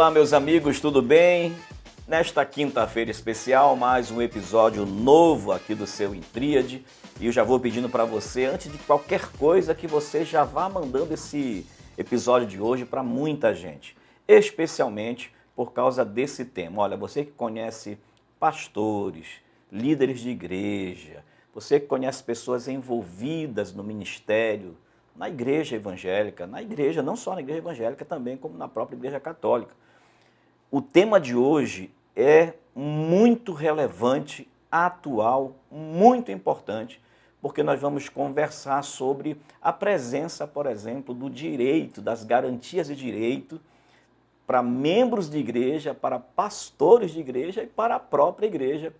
Olá, meus amigos, tudo bem? Nesta quinta-feira especial, mais um episódio novo aqui do seu Intríade. E eu já vou pedindo para você, antes de qualquer coisa, que você já vá mandando esse episódio de hoje para muita gente. Especialmente por causa desse tema. Olha, você que conhece pastores, líderes de igreja, você que conhece pessoas envolvidas no ministério, na igreja evangélica, na igreja, não só na igreja evangélica, também como na própria igreja católica. O tema de hoje é muito relevante, atual, muito importante, porque nós vamos conversar sobre a presença, por exemplo, do direito, das garantias de direito para membros de igreja, para pastores de igreja e para a própria igreja.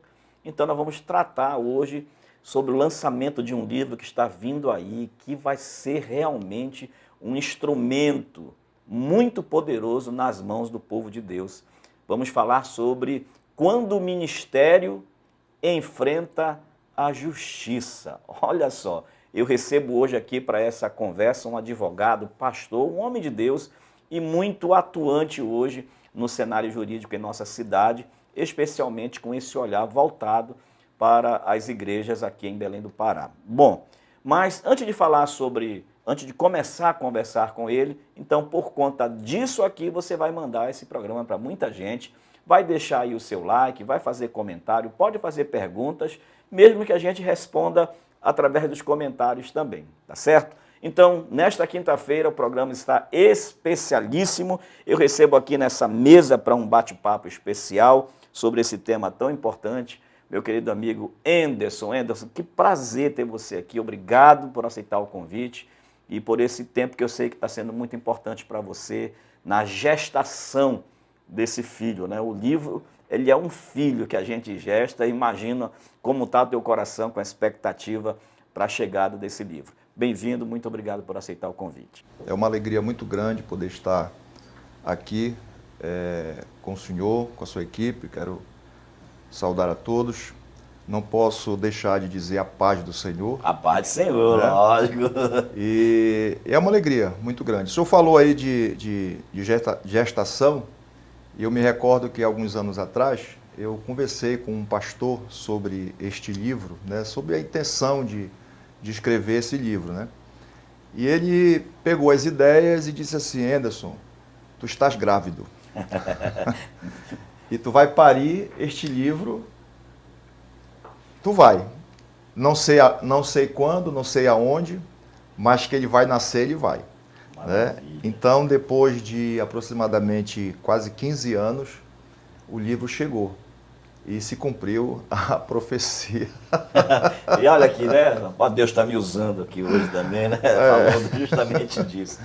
Então nós vamos tratar hoje sobre o lançamento de um livro que está vindo aí, que vai ser realmente um instrumento muito poderoso nas mãos do povo de Deus. Vamos falar sobre quando o ministério enfrenta a justiça. Olha só, eu recebo hoje aqui para essa conversa um advogado, pastor, um homem de Deus e muito atuante hoje no cenário jurídico em nossa cidade, especialmente com esse olhar voltado para as igrejas aqui em Belém do Pará. Bom, mas antes de começar a conversar com ele, então por conta disso aqui você vai mandar esse programa para muita gente, vai deixar aí o seu like, vai fazer comentário, pode fazer perguntas, mesmo que a gente responda através dos comentários também, tá certo? Então, nesta quinta-feira o programa está especialíssimo, eu recebo aqui nessa mesa para um bate-papo especial sobre esse tema tão importante, meu querido amigo Anderson. Anderson, que prazer ter você aqui, obrigado por aceitar o convite e por esse tempo que eu sei que está sendo muito importante para você na gestação desse filho, né? O livro, ele é um filho que a gente gesta, imagina como está o teu coração com a expectativa para a chegada desse livro. Bem-vindo, muito obrigado por aceitar o convite. É uma alegria muito grande poder estar aqui com o senhor, com a sua equipe. Quero saudar a todos. Não posso deixar de dizer a paz do Senhor. A paz do Senhor, né? Lógico. E é uma alegria muito grande. O senhor falou aí de gestação, e eu me recordo que alguns anos atrás eu conversei com um pastor sobre este livro, né, sobre a intenção de escrever esse livro, né? E ele pegou as ideias e disse assim: Anderson, tu estás grávido. E tu vai parir este livro, tu vai. Não sei quando, não sei aonde, mas que ele vai nascer, ele vai. Né? Então, depois de aproximadamente quase 15 anos, o livro chegou e se cumpriu a profecia. E olha aqui, né? Deus está me usando aqui hoje também, né? Falando justamente disso.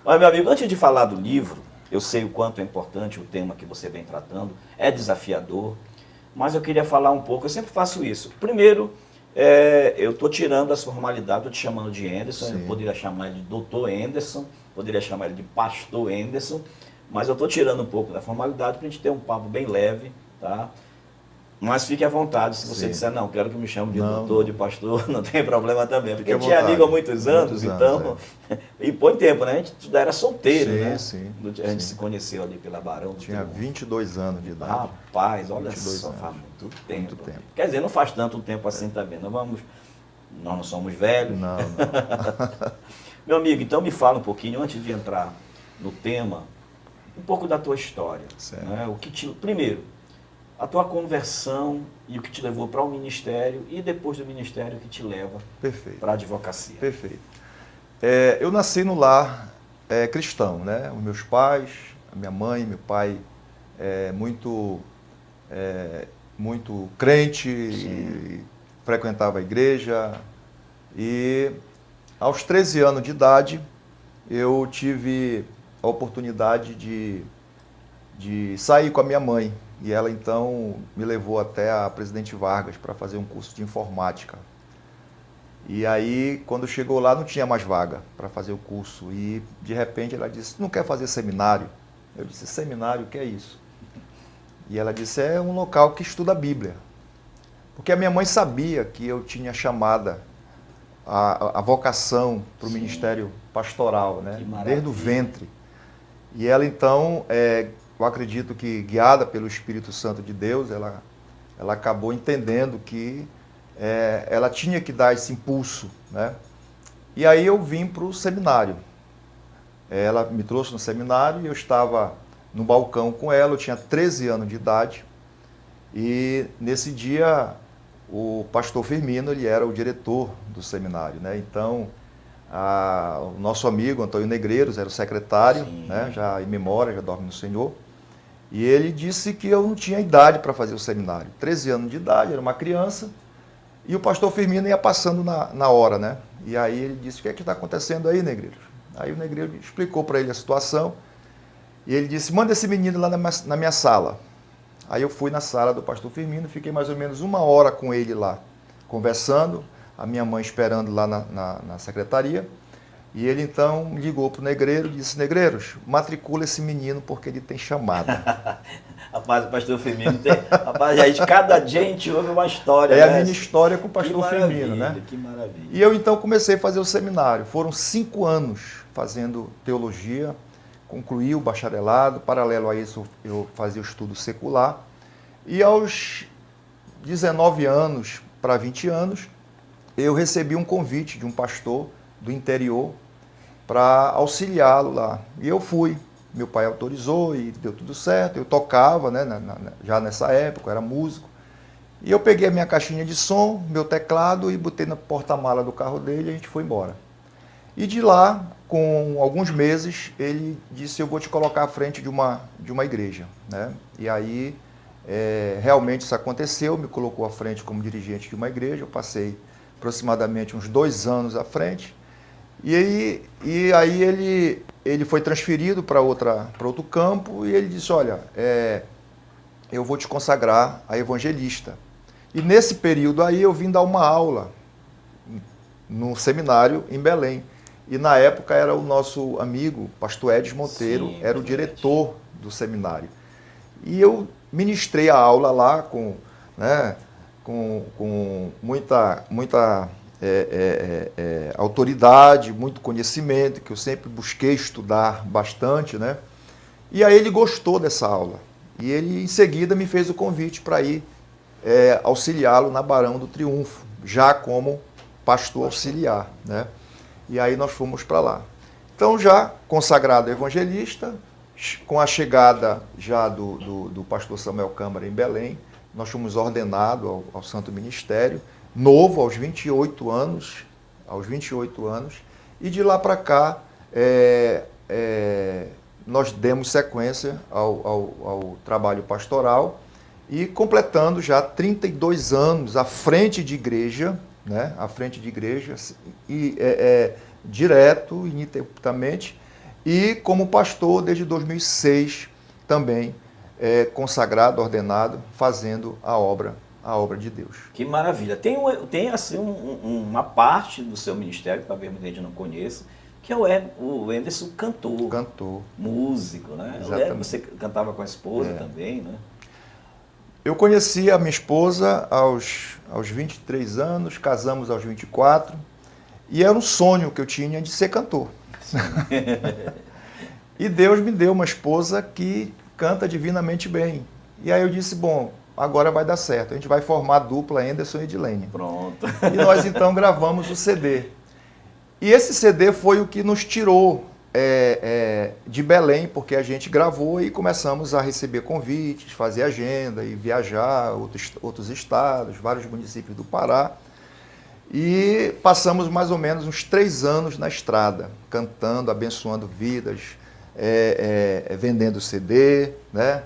Mas, meu amigo, antes de falar do livro, eu sei o quanto é importante o tema que você vem tratando, é desafiador, mas eu queria falar um pouco, eu sempre faço isso. Primeiro, eu estou tirando as formalidades, estou te chamando de Anderson, eu poderia chamar ele de doutor Anderson, poderia chamar ele de pastor Anderson, mas eu estou tirando um pouco da formalidade para a gente ter um papo bem leve, tá? Mas fique à vontade, se você disser, não, quero que me chame de doutor, de pastor, não tem problema também, porque a gente é amigo há muitos anos, então, e põe tempo, né? A gente era solteiro, né? A gente se conheceu ali pela Barão. Tinha 22 anos de idade. Rapaz, olha só, faz muito tempo. Quer dizer, não faz tanto tempo assim também, nós não somos velhos. Não. Meu amigo, então me fala um pouquinho, antes de entrar no tema, um pouco da tua história. Né? Primeiro, a tua conversão e o que te levou para o ministério e depois do ministério o que te leva para a advocacia. Perfeito. Eu nasci no lar cristão, né? Os meus pais, a minha mãe, meu pai, muito crente, e frequentava a igreja. E aos 13 anos de idade eu tive a oportunidade de sair com a minha mãe. E ela, então, me levou até a Presidente Vargas para fazer um curso de informática. E aí, quando chegou lá, não tinha mais vaga para fazer o curso. E, de repente, ela disse, não quer fazer seminário? Eu disse, seminário, o que é isso? E ela disse, é um local que estuda a Bíblia. Porque a minha mãe sabia que eu tinha chamada, a vocação para o ministério pastoral, né? Desde o ventre. E ela, então, eu acredito que guiada pelo Espírito Santo de Deus, ela acabou entendendo que ela tinha que dar esse impulso, né? E aí eu vim para o seminário. Ela me trouxe no seminário e eu estava no balcão com ela, eu tinha 13 anos de idade. E nesse dia o pastor Firmino, ele era o diretor do seminário, né? Então, o nosso amigo Antônio Negreiros era o secretário, né? Já em memória, já dorme no Senhor. E ele disse que eu não tinha idade para fazer o seminário. 13 anos de idade, era uma criança. E o pastor Firmino ia passando na hora, né? E aí ele disse: o que é que está acontecendo aí, Negreiros? Aí o Negreiros explicou para ele a situação. E ele disse: manda esse menino lá na minha sala. Aí eu fui na sala do pastor Firmino, fiquei mais ou menos 1 hora com ele lá, conversando, a minha mãe esperando lá na secretaria. E ele então ligou para o Negreiro e disse: Negreiros, matricula esse menino porque ele tem chamada. Rapaz, o pastor Firmino tem... Rapaz, aí cada dia a gente ouve uma história. É, a minha história com o pastor Firmino, né? Que maravilha. E eu então comecei a fazer o seminário. Foram 5 anos fazendo teologia, concluí o bacharelado, paralelo a isso eu fazia o estudo secular. E aos 19 anos para 20 anos, eu recebi um convite de um pastor do interior para auxiliá-lo lá. E eu fui. Meu pai autorizou e deu tudo certo. Eu tocava, né, já nessa época, eu era músico. E eu peguei a minha caixinha de som, meu teclado e botei na porta-mala do carro dele e a gente foi embora. E de lá, com alguns meses, ele disse: eu vou te colocar à frente de uma igreja, né? E aí, realmente isso aconteceu, me colocou à frente como dirigente de uma igreja. Eu passei aproximadamente uns 2 anos à frente. E aí ele foi transferido para outro campo e ele disse: olha, eu vou te consagrar a evangelista. E nesse período aí eu vim dar uma aula no seminário em Belém. E na época era o nosso amigo, pastor Edis Monteiro, Sim, era o diretor do seminário. E eu ministrei a aula lá com muita autoridade, muito conhecimento, que eu sempre busquei estudar bastante, né? E aí ele gostou dessa aula. E ele, em seguida, me fez o convite para ir auxiliá-lo na Barão do Triunfo, já como pastor auxiliar, né? E aí nós fomos para lá. Então, já consagrado evangelista, com a chegada já do pastor Samuel Câmara em Belém, nós fomos ordenados ao Santo Ministério, novo, aos 28 anos, e de lá para cá nós demos sequência ao trabalho pastoral e completando já 32 anos à frente de igreja, né? À frente de igreja, e direto, ininterruptamente, e como pastor desde 2006 também, consagrado, ordenado, fazendo a obra de Deus. Que maravilha. Tem assim uma parte do seu ministério, que talvez muita gente não conheça, que é o Enderson cantor. Cantor. Músico, né? Exatamente. Eu lembro que você cantava com a esposa também, né? Eu conheci a minha esposa aos 23 anos, casamos aos 24, e era um sonho que eu tinha de ser cantor. E Deus me deu uma esposa que canta divinamente bem. E aí eu disse: bom, agora vai dar certo, a gente vai formar a dupla Enderson e Edilene. Pronto. E nós então gravamos o CD. E esse CD foi o que nos tirou de Belém, porque a gente gravou e começamos a receber convites, fazer agenda e viajar a outros estados, vários municípios do Pará. E passamos mais ou menos uns 3 anos na estrada, cantando, abençoando vidas, vendendo CD, né?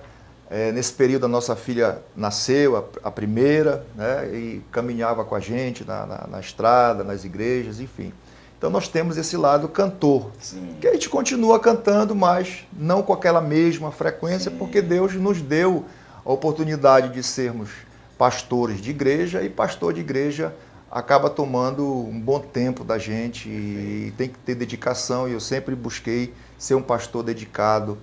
Nesse período a nossa filha nasceu, a primeira, né? E caminhava com a gente na estrada, nas igrejas, enfim. Então nós temos esse lado cantor, Sim. que a gente continua cantando, mas não com aquela mesma frequência, sim, porque Deus nos deu a oportunidade de sermos pastores de igreja, e pastor de igreja acaba tomando um bom tempo da gente e tem que ter dedicação, e eu sempre busquei ser um pastor dedicado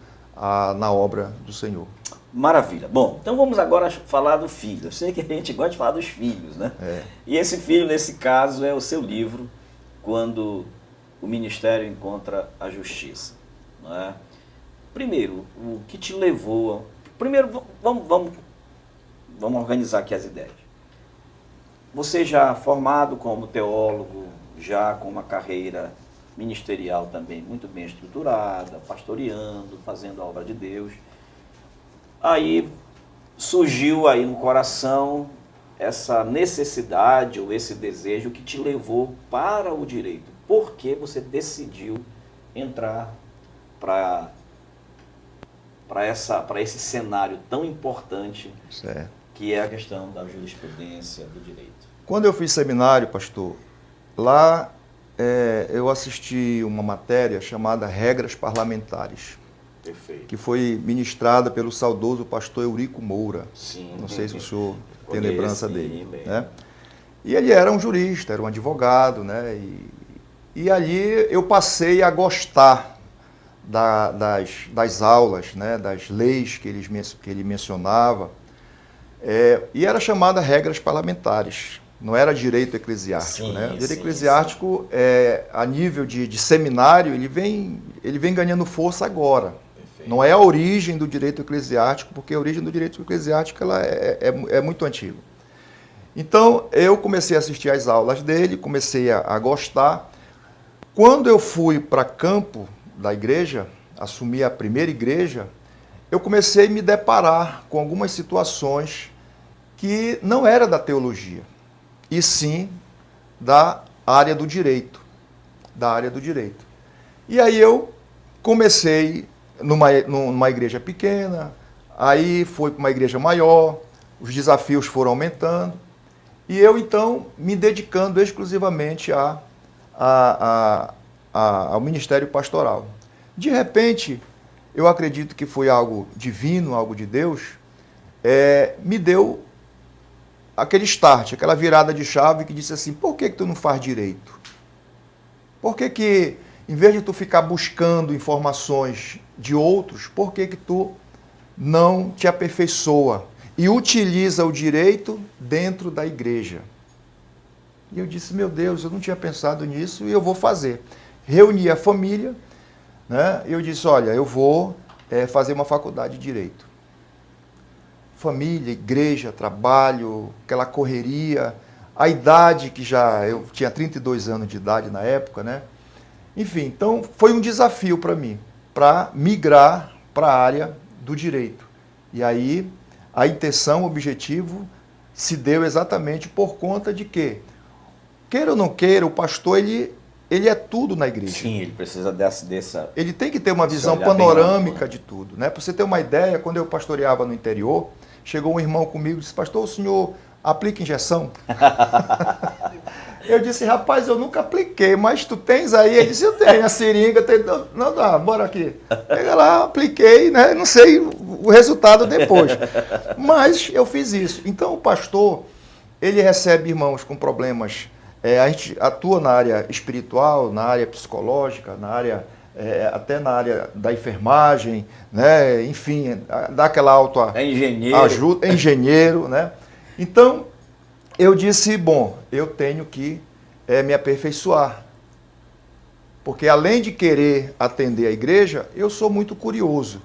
na obra do Senhor. Maravilha. Bom, então vamos agora falar do filho. Eu sei que a gente gosta de falar dos filhos, né? E esse filho, nesse caso, é o seu livro, Quando o Ministério Encontra a Justiça. Não é? Primeiro, o que te levou... Primeiro, vamos organizar aqui as ideias. Você já formado como teólogo, já com uma carreira ministerial também muito bem estruturada, pastoreando, fazendo a obra de Deus. Aí surgiu aí no coração essa necessidade ou esse desejo que te levou para o direito. Por que você decidiu entrar para esse cenário tão importante, Certo. que é a questão da jurisprudência, do direito? Quando eu fiz seminário, pastor, lá eu assisti uma matéria chamada Regras Parlamentares, Perfeito. que foi ministrada pelo saudoso pastor Eurico Moura. Sim. Não sei se o senhor tem Conheço, lembrança sim, dele. bem. Né? E ele era um jurista, era um advogado, né? E ali eu passei a gostar das aulas, né? Das leis que ele mencionava. E era chamada regras parlamentares, não era direito eclesiástico. Sim, Né? O direito sim, eclesiástico, a nível de seminário, ele vem ganhando força agora. Perfeito. Não é a origem do direito eclesiástico, porque a origem do direito eclesiástico ela é muito antiga. Então, eu comecei a assistir às aulas dele, comecei a gostar. Quando eu fui para campo da igreja, assumi a primeira igreja, eu comecei a me deparar com algumas situações que não era da teologia, e sim da área do direito. E aí eu comecei numa igreja pequena, aí fui para uma igreja maior, os desafios foram aumentando, e eu então me dedicando exclusivamente ao ministério pastoral. De repente, eu acredito que foi algo divino, algo de Deus, me deu aquele start, aquela virada de chave que disse assim, por que tu não faz direito? Por que em vez de tu ficar buscando informações de outros, por que tu não te aperfeiçoa e utiliza o direito dentro da igreja? E eu disse, meu Deus, eu não tinha pensado nisso e eu vou fazer. Reuni a família, né? Eu disse, olha, eu vou fazer uma faculdade de Direito. Família, igreja, trabalho, aquela correria, a idade que eu tinha 32 anos de idade na época, né? Enfim, então foi um desafio para mim, para migrar para a área do direito. E aí a intenção, o objetivo se deu exatamente por conta de que, queira ou não queira, o pastor ele é tudo na igreja. Sim, ele precisa dessa... Ele tem que ter uma visão panorâmica de tudo. Né? Para você ter uma ideia, quando eu pastoreava no interior, chegou um irmão comigo e disse, pastor, o senhor aplica injeção? Eu disse, rapaz, eu nunca apliquei, mas tu tens aí? Ele disse, eu tenho, a seringa, tem... Não dá, bora aqui. Pega lá, apliquei, né? Não sei o resultado depois. Mas eu fiz isso. Então o pastor, ele recebe irmãos com problemas... a gente atua na área espiritual, na área psicológica, até na área da enfermagem, né? Enfim, dá aquela autoajuda, é engenheiro, né? Então, eu disse, bom, eu tenho que me aperfeiçoar, porque além de querer atender a igreja, eu sou muito curioso,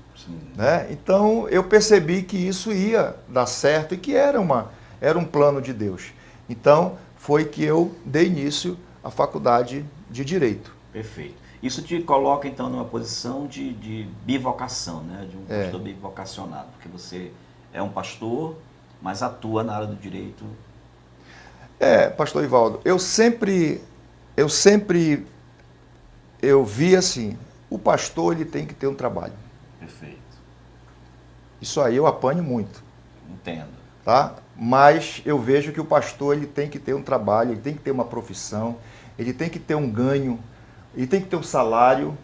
né? Então, eu percebi que isso ia dar certo e que era um plano de Deus. Então, foi que eu dei início à faculdade de Direito. Perfeito. Isso te coloca, então, numa posição de bivocação, né? De um pastor bivocacionado, porque você é um pastor, mas atua na área do direito. Pastor Ivaldo, eu vi assim, o pastor ele tem que ter um trabalho. Perfeito. Isso aí eu apanho muito. Entendo. Tá? Mas eu vejo que o pastor ele tem que ter um trabalho, ele tem que ter uma profissão, ele tem que ter um ganho, ele tem que ter um salário.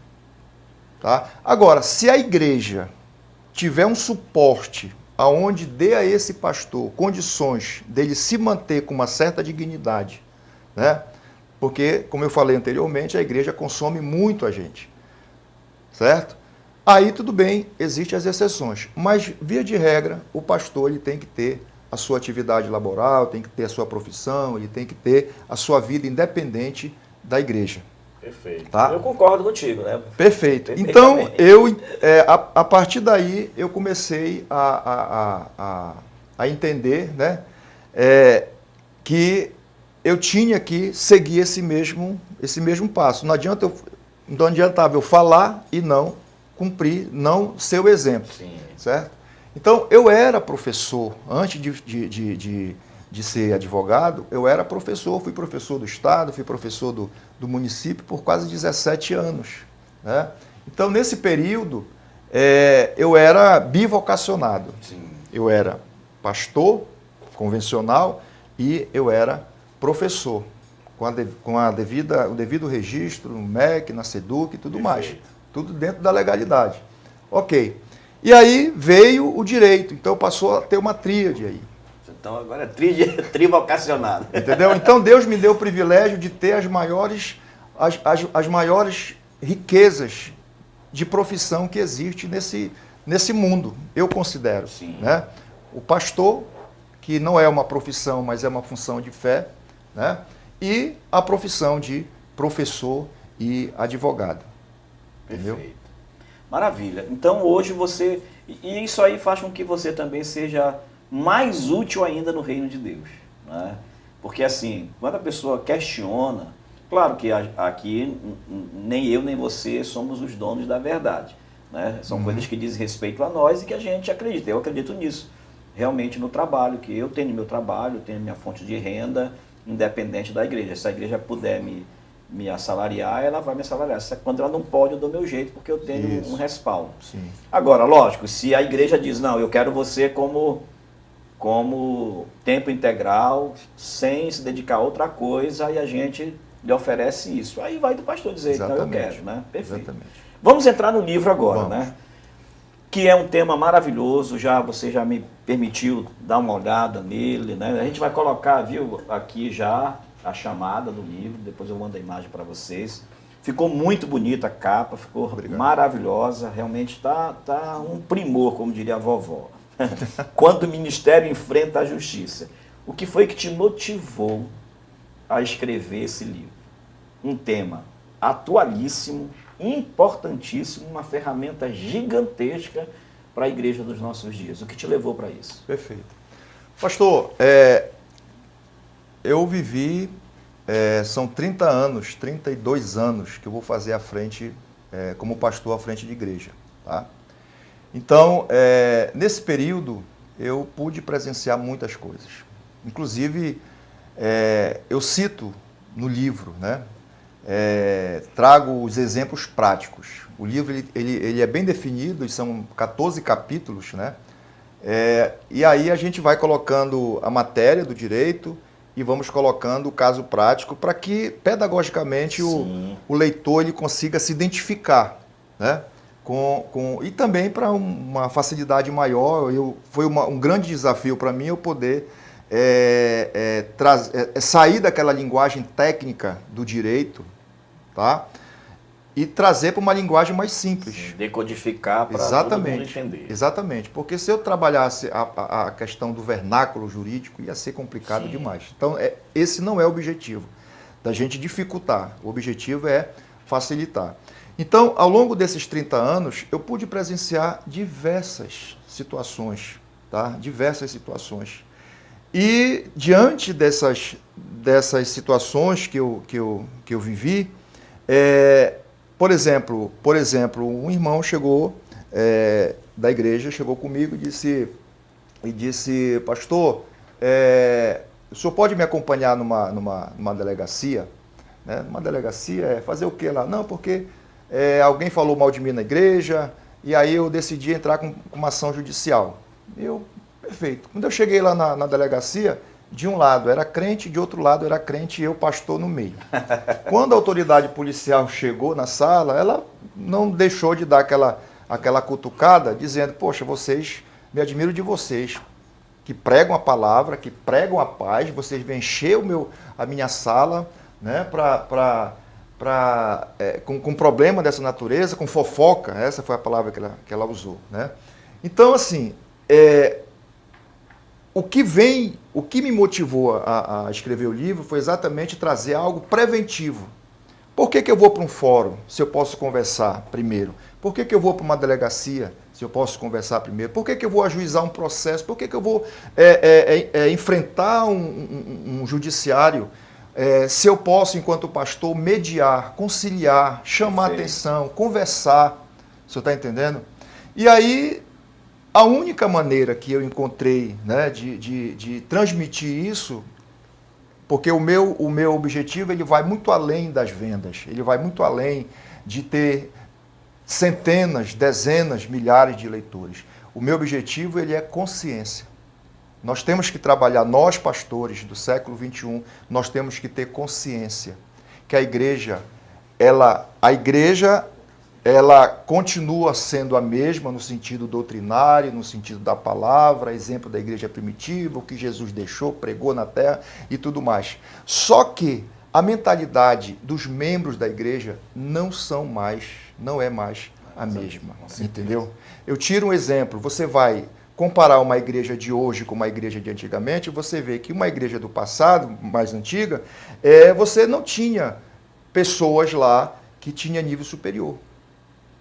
Tá? Agora, se a igreja tiver um suporte aonde dê a esse pastor condições dele se manter com uma certa dignidade, né? Porque, como eu falei anteriormente, a igreja consome muito a gente, certo? Aí tudo bem, existem as exceções, mas via de regra, o pastor ele tem que ter a sua atividade laboral, tem que ter a sua profissão, ele tem que ter a sua vida independente da igreja. Perfeito. Tá? Eu concordo contigo, né? Perfeito. Então, a partir daí, eu comecei a entender, né, que eu tinha que seguir esse mesmo passo. Não adiantava eu falar e não cumprir, não ser o exemplo. Sim. Certo? Então, eu era professor, antes de ser advogado, eu era professor, fui professor do Estado, fui professor do município por quase 17 anos. Né? Então, nesse período, eu era bivocacionado. Sim. Eu era pastor convencional e eu era professor, com o devido registro no MEC, na SEDUC e tudo mais. Tudo dentro da legalidade. Ok. E aí veio o direito, então passou a ter uma tríade aí. Então agora é trivocacionado. Entendeu? Então Deus me deu o privilégio de ter as maiores riquezas de profissão que existe nesse mundo, eu considero. Sim. Né? O pastor, que não é uma profissão, mas é uma função de fé, né? E a profissão de professor e advogado. Entendeu? Perfeito. Maravilha. Então hoje você... E isso aí faz com que você também seja mais útil ainda no reino de Deus. Né? Porque assim, quando a pessoa questiona, claro que aqui nem eu nem você somos os donos da verdade. Né? São coisas que dizem respeito a nós e que a gente acredita. Eu acredito nisso. Realmente no trabalho, que eu tenho meu trabalho, eu tenho minha fonte de renda, independente da igreja. Se a igreja puder me assalariar, ela vai me assalariar. Quando ela não pode, eu dou meu jeito, porque eu tenho um respaldo. Sim. Agora, lógico, se a igreja diz, não, eu quero você como tempo integral, sem se dedicar a outra coisa, e a gente lhe oferece isso. Aí vai do pastor dizer, então eu quero, né? Perfeito. Exatamente. Vamos entrar no livro agora, né? Que é um tema maravilhoso, você já me permitiu dar uma olhada nele, né? A gente vai colocar, viu, aqui já a chamada do livro, depois eu mando a imagem para vocês. Ficou muito bonita a capa, ficou maravilhosa, realmente tá um primor, como diria a vovó. Quando o ministério enfrenta a justiça. O que foi que te motivou a escrever esse livro? Um tema atualíssimo, importantíssimo, uma ferramenta gigantesca para a igreja dos nossos dias. O que te levou para isso? Perfeito. Pastor, eu vivi, são 30 anos, 32 anos que eu vou fazer à frente, como pastor à frente de igreja. Tá? Então, nesse período, eu pude presenciar muitas coisas. Inclusive, eu cito no livro, né? Trago os exemplos práticos. O livro ele é bem definido, são 14 capítulos, né? E aí a gente vai colocando a matéria do direito e vamos colocando o caso prático para que, pedagogicamente, o leitor ele consiga se identificar, né? E também para uma facilidade maior, foi um grande desafio para mim eu poder sair daquela linguagem técnica do direito, tá? E trazer para uma linguagem mais simples. Sim, decodificar para todo mundo entender. Exatamente, porque se eu trabalhasse a questão do vernáculo jurídico, ia ser complicado demais. Então, esse não é o objetivo, da gente dificultar. O objetivo é facilitar. Então, ao longo desses 30 anos, eu pude presenciar diversas situações, tá? Diversas situações. E, diante dessas situações que eu vivi, por exemplo, um irmão chegou da igreja, chegou comigo e disse, pastor, o senhor pode me acompanhar numa delegacia? Né? Numa delegacia, fazer o quê lá? Não, porque alguém falou mal de mim na igreja, e aí eu decidi entrar com uma ação judicial. Perfeito. Quando eu cheguei lá na delegacia, de um lado era crente, de outro lado era crente e eu pastor no meio. Quando a autoridade policial chegou na sala, ela não deixou de dar aquela cutucada, dizendo, poxa, me admiro de vocês, que pregam a palavra, que pregam a paz, vocês vêm encher a minha sala, né, com problema dessa natureza, com fofoca, essa foi a palavra que ela usou. Né? Então, assim, o que me motivou a escrever o livro foi exatamente trazer algo preventivo. Por que eu vou para um fórum se eu posso conversar primeiro? Por que eu vou para uma delegacia se eu posso conversar primeiro? Por que eu vou ajuizar um processo? Por que eu vou enfrentar um judiciário se eu posso, enquanto pastor, mediar, conciliar, chamar atenção, conversar? O senhor está entendendo? E aí, a única maneira que eu encontrei, né, de transmitir isso, porque o meu objetivo ele vai muito além das vendas, ele vai muito além de ter centenas, dezenas, milhares de leitores. O meu objetivo ele é consciência. Nós temos que trabalhar, nós pastores do século XXI, nós temos que ter consciência que a igreja ela continua sendo a mesma no sentido doutrinário, no sentido da palavra, exemplo da igreja primitiva, o que Jesus deixou, pregou na terra e tudo mais. Só que a mentalidade dos membros da igreja não é mais a mesma, entendeu? Eu tiro um exemplo, você vai comparar uma igreja de hoje com uma igreja de antigamente, você vê que uma igreja do passado, mais antiga, você não tinha pessoas lá que tinham nível superior.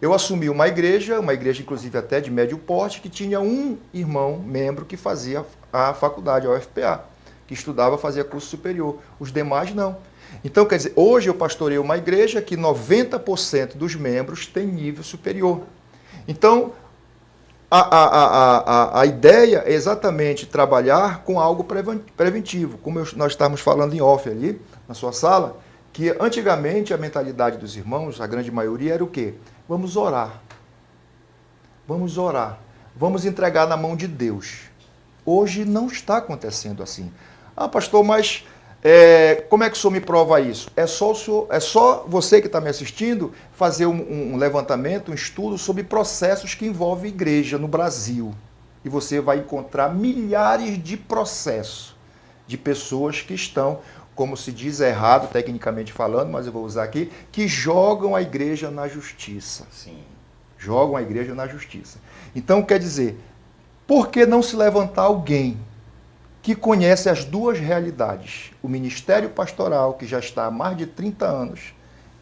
Eu assumi uma igreja inclusive até de médio porte, que tinha um irmão, membro, que fazia a faculdade, a UFPA, que estudava, fazia curso superior. Os demais não. Então, quer dizer, hoje eu pastoreio uma igreja que 90% dos membros tem nível superior. Então, a ideia é exatamente trabalhar com algo preventivo, como nós estávamos falando em off ali, na sua sala, que antigamente a mentalidade dos irmãos, a grande maioria, era o quê? Vamos orar. Vamos orar. Vamos entregar na mão de Deus. Hoje não está acontecendo assim. Ah, pastor, mas como é que o senhor me prova isso? É só você que está me assistindo fazer um levantamento, um estudo sobre processos que envolvem igreja no Brasil. E você vai encontrar milhares de processos de pessoas que estão, como se diz errado tecnicamente falando, mas eu vou usar aqui, que jogam a igreja na justiça. Sim. Jogam a igreja na justiça. Então, quer dizer, por que não se levantar alguém que conhece as duas realidades? O ministério pastoral, que já está há mais de 30 anos,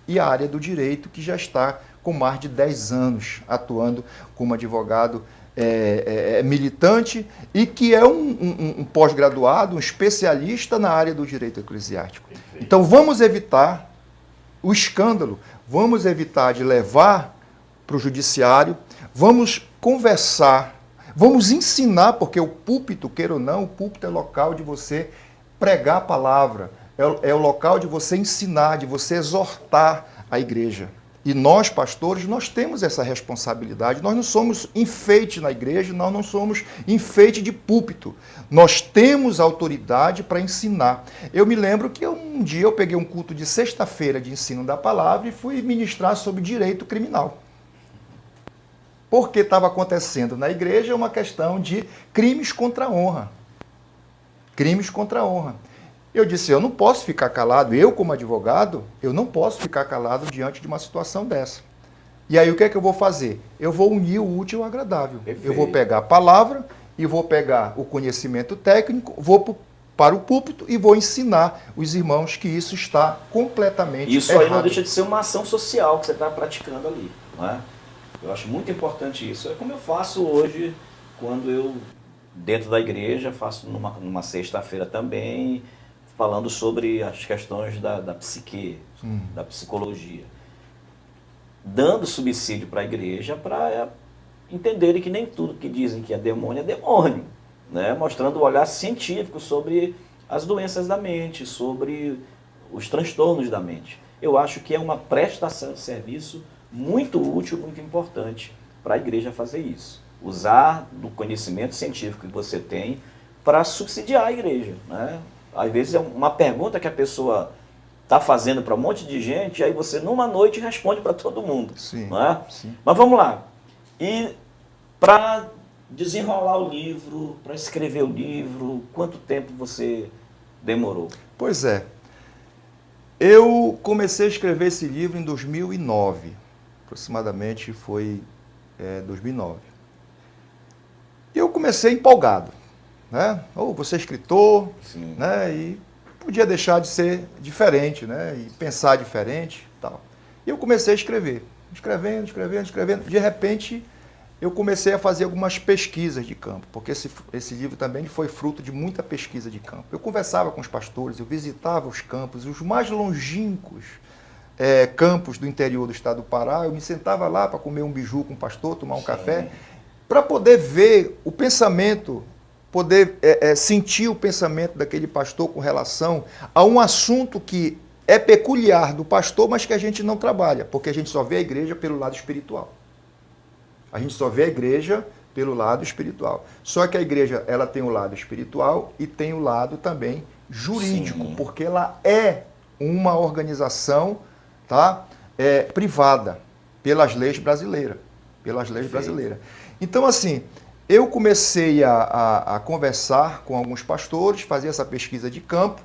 e a área do direito, que já está com mais de 10 anos atuando como advogado militante e que é um pós-graduado, um especialista na área do direito eclesiástico. Perfeito. Então vamos evitar o escândalo, vamos evitar de levar para o judiciário, vamos conversar, vamos ensinar, porque o púlpito, queira ou não, o púlpito é local de você pregar a palavra, é o local de você ensinar, de você exortar a igreja. E nós, pastores, nós temos essa responsabilidade. Nós não somos enfeite na igreja, nós não somos enfeite de púlpito. Nós temos autoridade para ensinar. Eu me lembro que um dia eu peguei um culto de sexta-feira de ensino da palavra e fui ministrar sobre direito criminal. Porque estava acontecendo na igreja uma questão de crimes contra a honra. Crimes contra a honra. Eu disse, eu não posso ficar calado, eu como advogado, eu não posso ficar calado diante de uma situação dessa. E aí o que é que eu vou fazer? Eu vou unir o útil ao agradável. Perfeito. Eu vou pegar a palavra e vou pegar o conhecimento técnico, vou para o púlpito e vou ensinar os irmãos que isso está completamente errado. Isso aí não deixa de ser uma ação social que você está praticando ali, não é? Eu acho muito importante isso. É como eu faço hoje, quando eu, dentro da igreja, faço numa sexta-feira também, falando sobre as questões da psique, da psicologia. Dando subsídio para a igreja para entenderem que nem tudo que dizem que é demônio, né? Mostrando o olhar científico sobre as doenças da mente, sobre os transtornos da mente. Eu acho que é uma prestação de serviço muito útil, muito importante para a igreja fazer isso. Usar do conhecimento científico que você tem para subsidiar a igreja, né? Às vezes é uma pergunta que a pessoa está fazendo para um monte de gente, e aí você numa noite responde para todo mundo. Sim, não é? Sim. Mas vamos lá. E para desenrolar o livro, para escrever o livro, quanto tempo você demorou? Pois é. Eu comecei a escrever esse livro em 2009. Aproximadamente foi 2009. E eu comecei empolgado. Né? Ou você é escritor, né? E podia deixar de ser diferente, né? E pensar diferente. Tal. E eu comecei a escrever, escrevendo. De repente, eu comecei a fazer algumas pesquisas de campo, porque esse livro também foi fruto de muita pesquisa de campo. Eu conversava com os pastores, eu visitava os campos, os mais longínquos campos do interior do estado do Pará. Eu me sentava lá para comer um biju com o pastor, tomar um café, para poder ver o pensamento, poder sentir o pensamento daquele pastor com relação a um assunto que é peculiar do pastor, mas que a gente não trabalha, porque a gente só vê a igreja pelo lado espiritual. A gente só vê a igreja pelo lado espiritual. Só que a igreja, ela tem o lado espiritual e tem o lado também jurídico, sim, porque ela é uma organização, tá, privada pelas leis brasileiras. Então, assim, eu comecei a conversar com alguns pastores, fazer essa pesquisa de campo,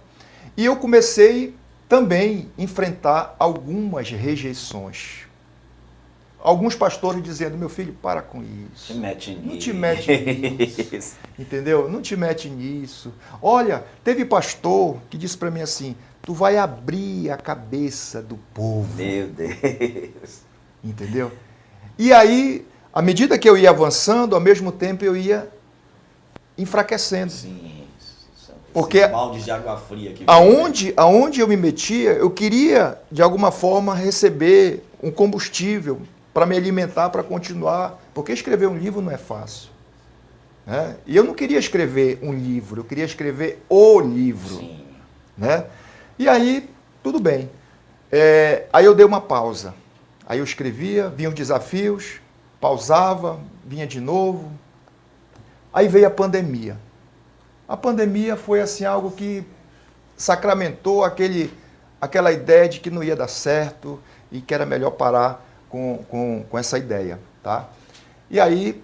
e eu comecei também a enfrentar algumas rejeições. Alguns pastores dizendo, meu filho, para com isso. Não te mete nisso. Entendeu? Não te mete nisso. Olha, teve pastor que disse para mim assim, tu vai abrir a cabeça do povo. Meu Deus. Entendeu? E aí, à medida que eu ia avançando, ao mesmo tempo eu ia enfraquecendo. Sim. Porque balde de água fria que aonde eu me metia, eu queria, de alguma forma, receber um combustível para me alimentar, para continuar. Porque escrever um livro não é fácil. Né? E eu não queria escrever um livro, eu queria escrever o livro. Sim. Né? E aí, tudo bem. Aí eu dei uma pausa. Aí eu escrevia, vinham os desafios, pausava, vinha de novo. Aí veio a pandemia. A pandemia foi assim algo que sacramentou aquela ideia de que não ia dar certo e que era melhor parar com essa ideia. Tá? E aí,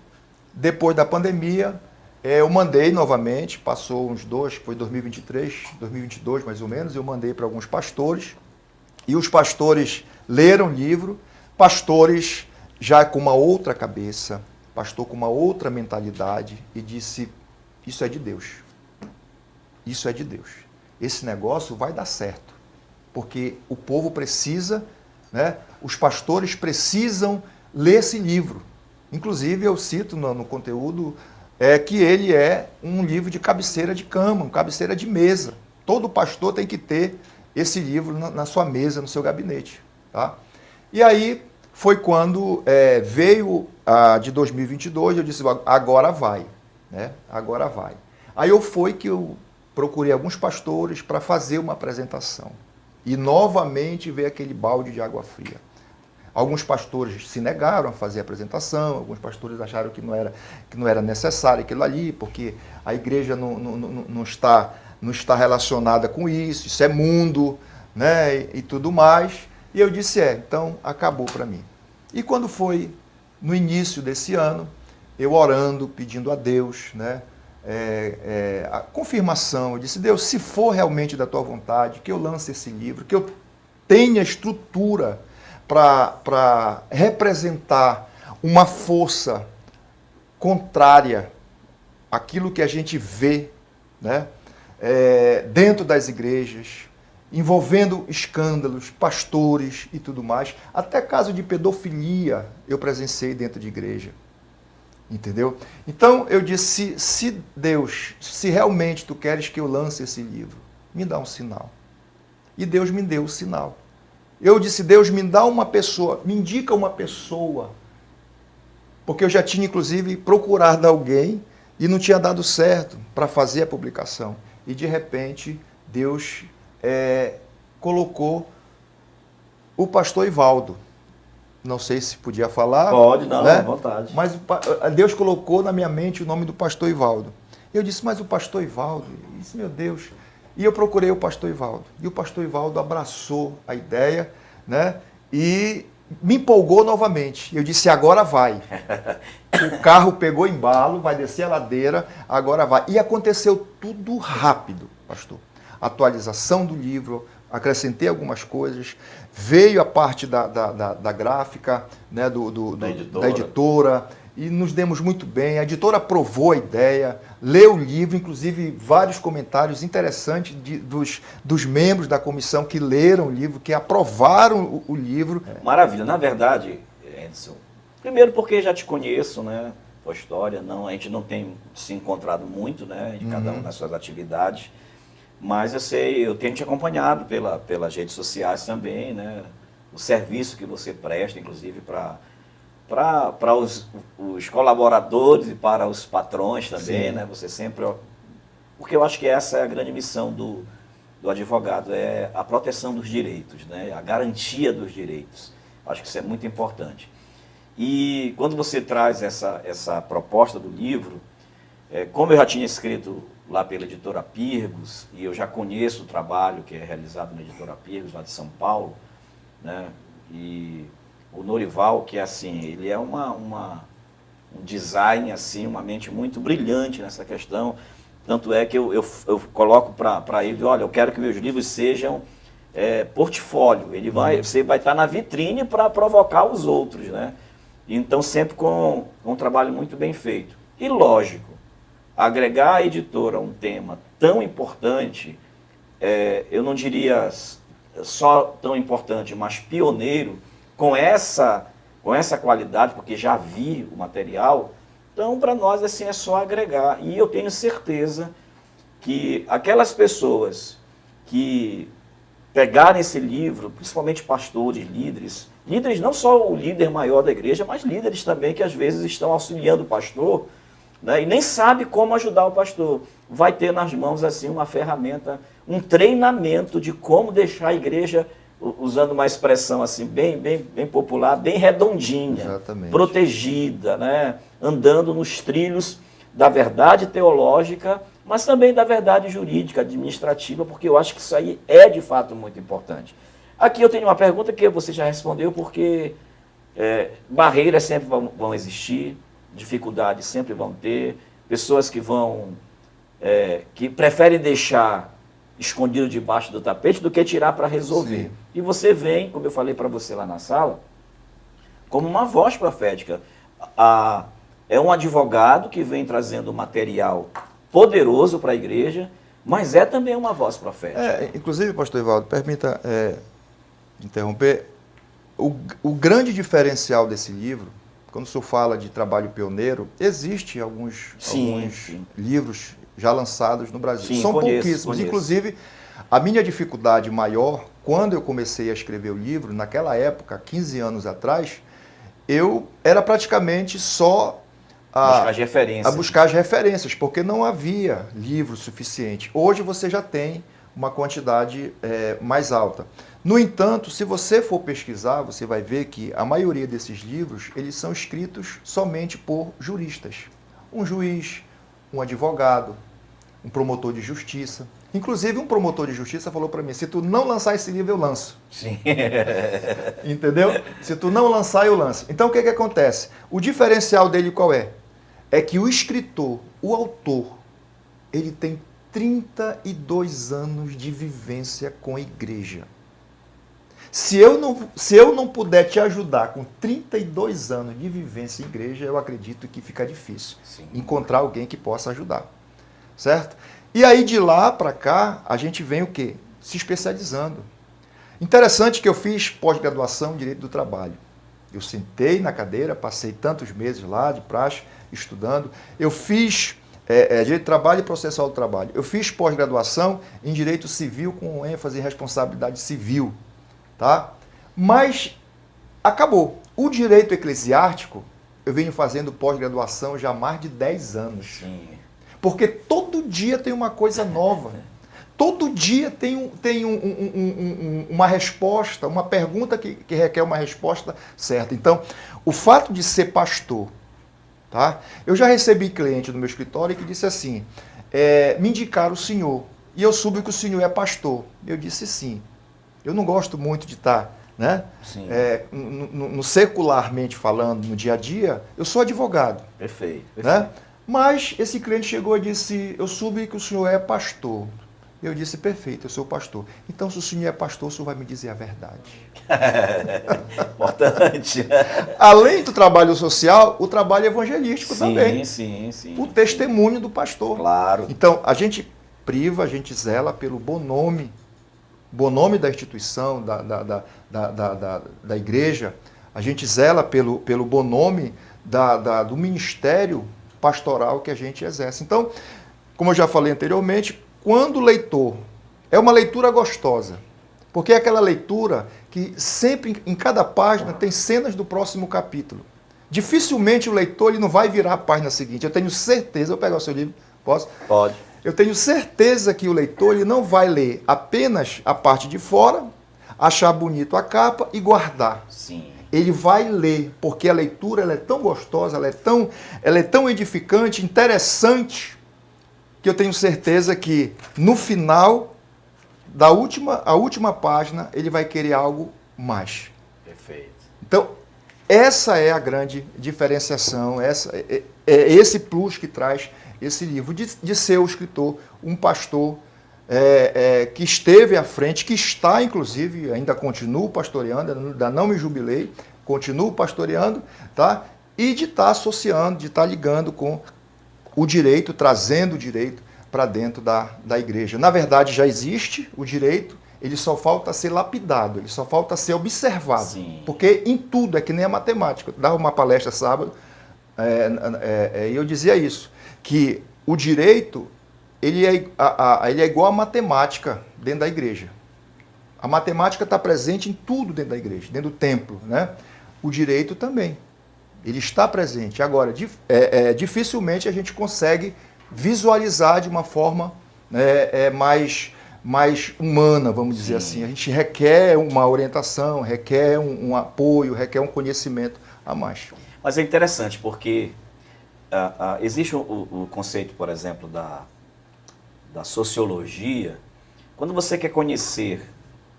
depois da pandemia, eu mandei novamente, passou uns foi 2023, 2022 mais ou menos, eu mandei para alguns pastores, e os pastores leram o livro, pastores já com uma outra cabeça, pastor com uma outra mentalidade, e disse, isso é de Deus. Isso é de Deus. Esse negócio vai dar certo, porque o povo precisa, né, os pastores precisam ler esse livro. Inclusive, eu cito no conteúdo que ele é um livro de cabeceira de cama, um cabeceira de mesa. Todo pastor tem que ter esse livro na sua mesa, no seu gabinete. Tá? E aí foi quando veio a de 2022, eu disse, agora vai. Né? Agora vai. Aí eu procurei alguns pastores para fazer uma apresentação. E novamente veio aquele balde de água fria. Alguns pastores se negaram a fazer a apresentação, alguns pastores acharam que não era necessário aquilo ali, porque a igreja não está relacionada com isso é mundo, né, e tudo mais. E eu disse, então acabou para mim. E quando foi no início desse ano, eu orando, pedindo a Deus, né, a confirmação, eu disse, Deus, se for realmente da tua vontade, que eu lance esse livro, que eu tenha estrutura para representar uma força contrária àquilo que a gente vê, né, dentro das igrejas, envolvendo escândalos, pastores e tudo mais. Até caso de pedofilia eu presenciei dentro de igreja. Entendeu? Então eu disse, se Deus, se realmente tu queres que eu lance esse livro, me dá um sinal. E Deus me deu o sinal. Eu disse, Deus, me dá uma pessoa, me indica uma pessoa. Porque eu já tinha, inclusive, procurado alguém e não tinha dado certo para fazer a publicação. E, de repente, Deus colocou o pastor Ivaldo. Não sei se podia falar. Pode, não, né? À vontade. Mas Deus colocou na minha mente o nome do pastor Ivaldo. Eu disse, mas o pastor Ivaldo? Eu disse, meu Deus. E eu procurei o pastor Ivaldo. E o pastor Ivaldo abraçou a ideia, né? E me empolgou novamente. Eu disse, agora vai. O carro pegou embalo, vai descer a ladeira, agora vai. E aconteceu tudo rápido, pastor. Atualização do livro, acrescentei algumas coisas, veio a parte da gráfica, né, da editora, e nos demos muito bem. A editora aprovou a ideia, leu o livro, inclusive vários comentários interessantes dos membros da comissão que leram o livro, que aprovaram o livro. Maravilha. Na verdade, Edson, primeiro porque já te conheço, né? Tua história, a gente não tem se encontrado muito, né? De cada um nas suas atividades, mas eu tenho te acompanhado pelas redes sociais também, né? O serviço que você presta, inclusive, para os colaboradores e para os patrões também, né? Você sempre... Porque eu acho que essa é a grande missão do advogado, é a proteção dos direitos, né? A garantia dos direitos. Acho que isso é muito importante. E quando você traz essa proposta do livro, como eu já tinha escrito lá pela editora Pirgos, e eu já conheço o trabalho que é realizado na editora Pirgos, lá de São Paulo, né? E o Norival, que é assim, ele é um design, assim, uma mente muito brilhante nessa questão. Tanto é que eu coloco para ele, olha, eu quero que meus livros sejam portfólio. Você vai estar na vitrine para provocar os outros, né? Então, sempre com um trabalho muito bem feito. E, lógico, agregar à editora um tema tão importante, eu não diria só tão importante, mas pioneiro, com essa qualidade, porque já vi o material, então, para nós, assim, é só agregar. E eu tenho certeza que aquelas pessoas que pegarem esse livro, principalmente pastores, líderes não só o líder maior da igreja, mas líderes também que às vezes estão auxiliando o pastor, né, e nem sabe como ajudar o pastor. Vai ter nas mãos assim uma ferramenta, um treinamento de como deixar a igreja, usando uma expressão assim bem popular, bem redondinha, exatamente, protegida, né, andando nos trilhos da verdade teológica, mas também da verdade jurídica, administrativa, porque eu acho que isso aí é de fato muito importante. Aqui eu tenho uma pergunta que você já respondeu, porque barreiras sempre vão existir, dificuldades sempre vão ter, pessoas que preferem deixar escondido debaixo do tapete do que tirar para resolver. Sim. E você vem, como eu falei para você lá na sala, como uma voz profética. É um advogado que vem trazendo material poderoso para a igreja, mas é também uma voz profética. Inclusive, pastor Evaldo, permita interromper, o grande diferencial desse livro, quando o senhor fala de trabalho pioneiro, existe alguns livros já lançados no Brasil. Sim, são pouquíssimos. Conheço. Inclusive, a minha dificuldade maior, quando eu comecei a escrever o livro, naquela época, 15 anos atrás, eu era praticamente só a buscar as referências, porque não havia livro suficiente. Hoje você já tem uma quantidade mais alta. No entanto, se você for pesquisar, você vai ver que a maioria desses livros, eles são escritos somente por juristas. Um juiz, um advogado, um promotor de justiça. Inclusive, um promotor de justiça falou para mim, se tu não lançar esse livro, eu lanço. Sim. Entendeu? Se tu não lançar, eu lanço. Então, o que acontece? O diferencial dele qual é? É que o escritor, o autor, ele tem 32 anos de vivência com a igreja. Se eu não puder te ajudar com 32 anos de vivência em igreja, eu acredito que fica difícil encontrar alguém que possa ajudar. Certo? E aí de lá para cá, a gente vem o quê? Se especializando. Interessante que eu fiz pós-graduação em Direito do Trabalho. Eu sentei na cadeira, passei tantos meses lá de praxe, estudando. Eu fiz Direito do Trabalho e Processual do Trabalho. Eu fiz pós-graduação em Direito Civil com ênfase em responsabilidade civil. Tá? Mas acabou. O direito eclesiástico, eu venho fazendo pós-graduação já há mais de 10 anos. Sim. Porque todo dia tem uma coisa nova. Todo dia tem uma resposta, uma pergunta que requer uma resposta certa. Então, o fato de ser pastor, tá? Eu já recebi cliente no meu escritório que disse assim, me indicaram o senhor, e eu soube que o senhor é pastor. Eu disse sim. Eu não gosto muito de estar, né? No secularmente falando, no dia a dia, eu sou advogado. Perfeito. Né? Mas esse cliente chegou e disse, eu soube que o senhor é pastor. Eu disse, perfeito, eu sou pastor. Então, se o senhor é pastor, o senhor vai me dizer a verdade. Importante. Além do trabalho social, o trabalho evangelístico também. Sim, sim. O testemunho do pastor. Claro. Então, a gente priva, a gente zela pelo bom nome da instituição, da igreja, a gente zela pelo bom nome do ministério pastoral que a gente exerce. Então, como eu já falei anteriormente, quando o leitor é uma leitura gostosa, porque é aquela leitura que sempre, em cada página, tem cenas do próximo capítulo. Dificilmente o leitor ele não vai virar a página seguinte. Eu tenho certeza, eu vou pegar o seu livro, posso? Pode. Eu tenho certeza que o leitor ele não vai ler apenas a parte de fora, achar bonito a capa e guardar. Sim. Ele vai ler, porque a leitura ela é tão gostosa, ela é tão edificante, interessante, que eu tenho certeza que no final a última página ele vai querer algo mais. Perfeito. Então, essa é a grande diferenciação, é esse plus que traz esse livro, de ser o escritor, um pastor que esteve à frente, que está, inclusive, ainda continuo pastoreando, ainda não me jubilei, continuo pastoreando, tá? E de estar associando, de estar ligando com o direito, trazendo o direito para dentro da igreja. Na verdade, já existe o direito, ele só falta ser lapidado, ele só falta ser observado. Sim. Porque em tudo, é que nem a matemática. Eu dava uma palestra sábado, e eu dizia isso, que o direito ele é igual à matemática dentro da igreja. A matemática está presente em tudo dentro da igreja, dentro do templo, né? O direito também. Ele está presente. Agora, dificilmente a gente consegue visualizar de uma forma mais humana, vamos dizer assim. A gente requer uma orientação, requer um apoio, requer um conhecimento a mais. Mas é interessante porque existe o conceito, por exemplo, da sociologia. Quando você quer conhecer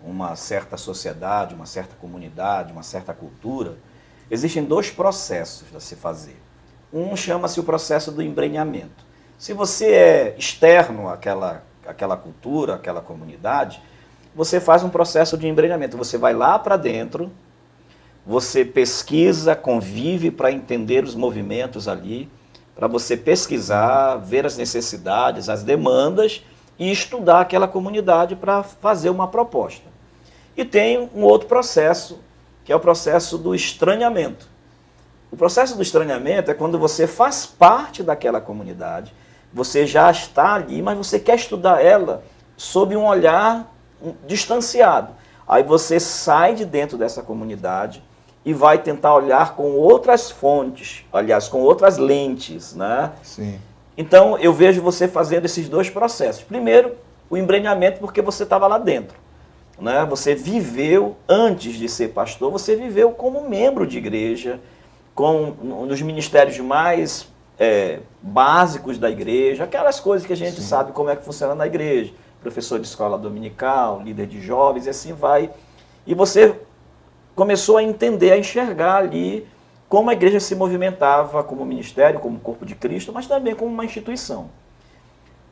uma certa sociedade, uma certa comunidade, uma certa cultura, existem dois processos a se fazer. Um chama-se o processo do embrenhamento. Se você é externo àquela cultura, àquela comunidade, você faz um processo de embrenhamento. Você vai lá para dentro, você pesquisa, convive para entender os movimentos ali, para você pesquisar, ver as necessidades, as demandas e estudar aquela comunidade para fazer uma proposta. E tem um outro processo, que é o processo do estranhamento. O processo do estranhamento é quando você faz parte daquela comunidade, você já está ali, mas você quer estudar ela sob um olhar distanciado. Aí você sai de dentro dessa comunidade e vai tentar olhar com outras fontes, aliás, com outras lentes, né? Sim. Então, eu vejo você fazendo esses dois processos. Primeiro, o embrenhamento, porque você estava lá dentro, né? Você viveu, antes de ser pastor, você viveu como membro de igreja, nos ministérios mais básicos da igreja, aquelas coisas que a gente sabe como é que funciona na igreja. Professor de escola dominical, líder de jovens, e assim vai. E você começou a entender, a enxergar ali como a igreja se movimentava como ministério, como corpo de Cristo, mas também como uma instituição.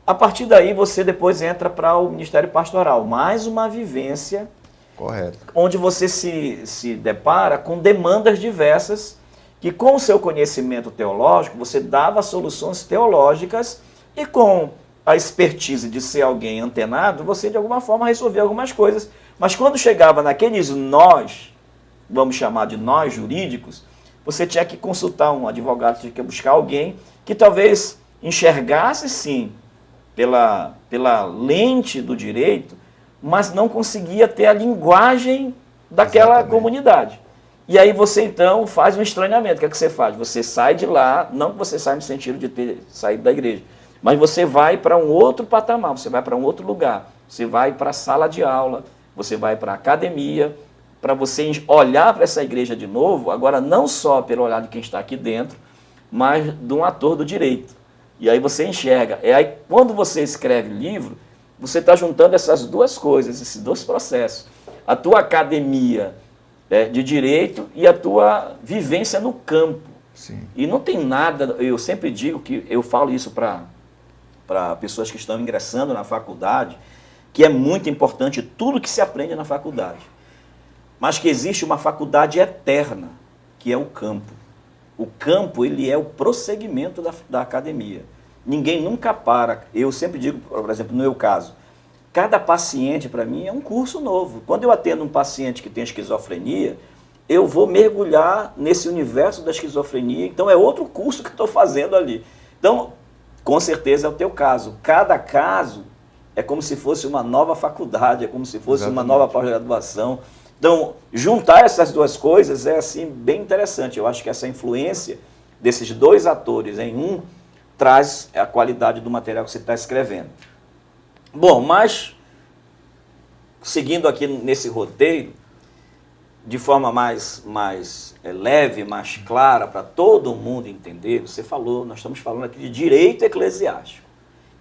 A partir daí, você depois entra para o ministério pastoral, mais uma vivência. Correto. Onde você se depara com demandas diversas, que com o seu conhecimento teológico, você dava soluções teológicas e com a expertise de ser alguém antenado, você de alguma forma resolvia algumas coisas. Mas quando chegava naqueles nós, vamos chamar de nós jurídicos, você tinha que consultar um advogado, tinha que buscar alguém que talvez enxergasse sim pela lente do direito, mas não conseguia ter a linguagem daquela Exatamente. Comunidade. E aí você então faz um estranhamento. O que é que você faz? Você sai de lá, não que você saia no sentido de ter saído da igreja, mas você vai para um outro patamar, você vai para um outro lugar, você vai para a sala de aula, você vai para a academia, para você olhar para essa igreja de novo, agora não só pelo olhar de quem está aqui dentro, mas de um ator do direito. E aí você enxerga. E aí quando você escreve livro, você está juntando essas duas coisas, esses dois processos. A tua academia de direito e a tua vivência no campo. Sim. E não tem nada, eu sempre digo que eu falo isso para para pessoas que estão ingressando na faculdade, que é muito importante tudo que se aprende na faculdade, mas que existe uma faculdade eterna, que é o campo. O campo, ele é o prosseguimento da academia. Ninguém nunca para. Eu sempre digo, por exemplo, no meu caso, cada paciente, para mim, é um curso novo. Quando eu atendo um paciente que tem esquizofrenia, eu vou mergulhar nesse universo da esquizofrenia, então é outro curso que eu estou fazendo ali. Então, com certeza é o teu caso. Cada caso é como se fosse uma nova faculdade, é como se fosse uma nova pós-graduação. Então, juntar essas duas coisas é assim bem interessante. Eu acho que essa influência desses dois atores em um traz a qualidade do material que você está escrevendo. Bom, mas seguindo aqui nesse roteiro, de forma mais leve, mais clara, para todo mundo entender, você falou, nós estamos falando aqui de direito eclesiástico.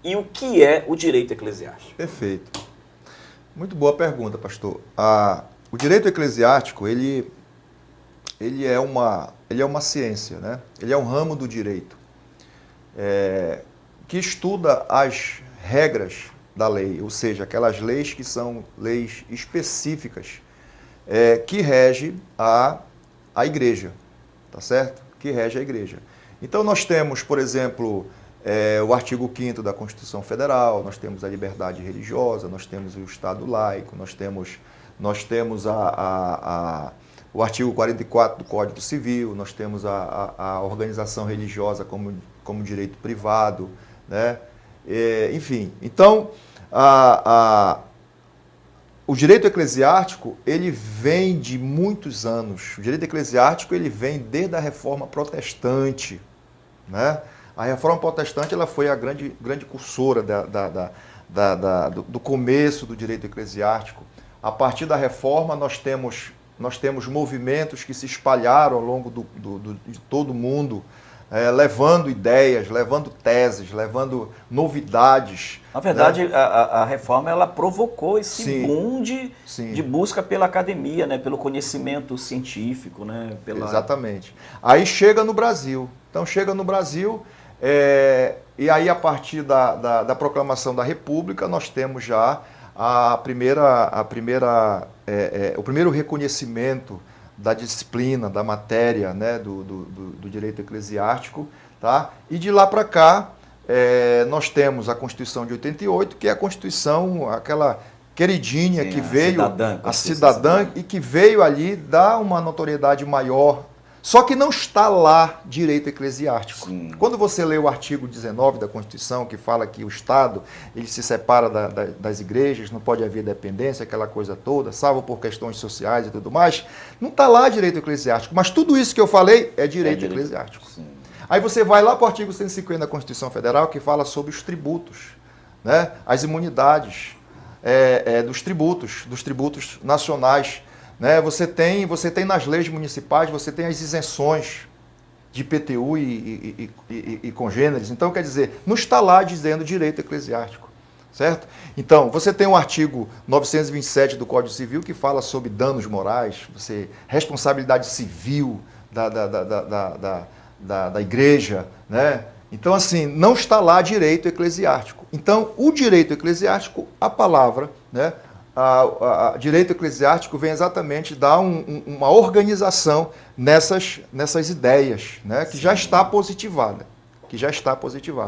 E o que é o direito eclesiástico? Perfeito. Muito boa pergunta, pastor. O direito eclesiástico, ele é uma ciência, né? Ele é um ramo do direito que estuda as regras da lei, ou seja, aquelas leis que são leis específicas que rege a igreja, tá certo? Que rege a igreja. Então nós temos, por exemplo, o artigo 5º da Constituição Federal, nós temos a liberdade religiosa, nós temos o Estado laico, nós temos o artigo 44 do Código Civil, nós temos a organização religiosa como direito privado, né? Enfim, então o direito eclesiástico, ele vem de muitos anos. O direito eclesiástico, ele vem desde a Reforma Protestante, né? A Reforma Protestante, ela foi a grande cursora do começo do direito eclesiástico. A partir da Reforma, nós temos movimentos que se espalharam ao longo de todo o mundo, levando ideias, levando teses, levando novidades. Na verdade, né? a reforma ela provocou esse boom de busca pela academia, né? Pelo conhecimento científico. Né? Exatamente. Aí chega no Brasil. Então chega no Brasil, e aí a partir da proclamação da República, nós temos já o primeiro reconhecimento da disciplina, da matéria, né, do direito eclesiástico, tá? E de lá para cá, nós temos a Constituição de 88, que é a Constituição, aquela queridinha que veio, a cidadã, e que veio ali dar uma notoriedade maior. Só que não está lá direito eclesiástico. Sim. Quando você lê o artigo 19 da Constituição, que fala que o Estado ele se separa das igrejas, não pode haver dependência, aquela coisa toda, salvo por questões sociais e tudo mais, não está lá direito eclesiástico. Mas tudo isso que eu falei é direito eclesiástico. Sim. Aí você vai lá para o artigo 150 da Constituição Federal, que fala sobre os tributos, né? As imunidades dos tributos nacionais. Né? Você tem nas leis municipais, você tem as isenções de IPTU e congêneres. Então, quer dizer, não está lá dizendo direito eclesiástico, certo? Então, você tem o artigo 927 do Código Civil que fala sobre danos morais, responsabilidade civil da igreja, né? Então, assim, não está lá direito eclesiástico. Então, o direito eclesiástico, a palavra, né? Direito eclesiástico vem exatamente dar uma organização nessas ideias, né, que já está positivada.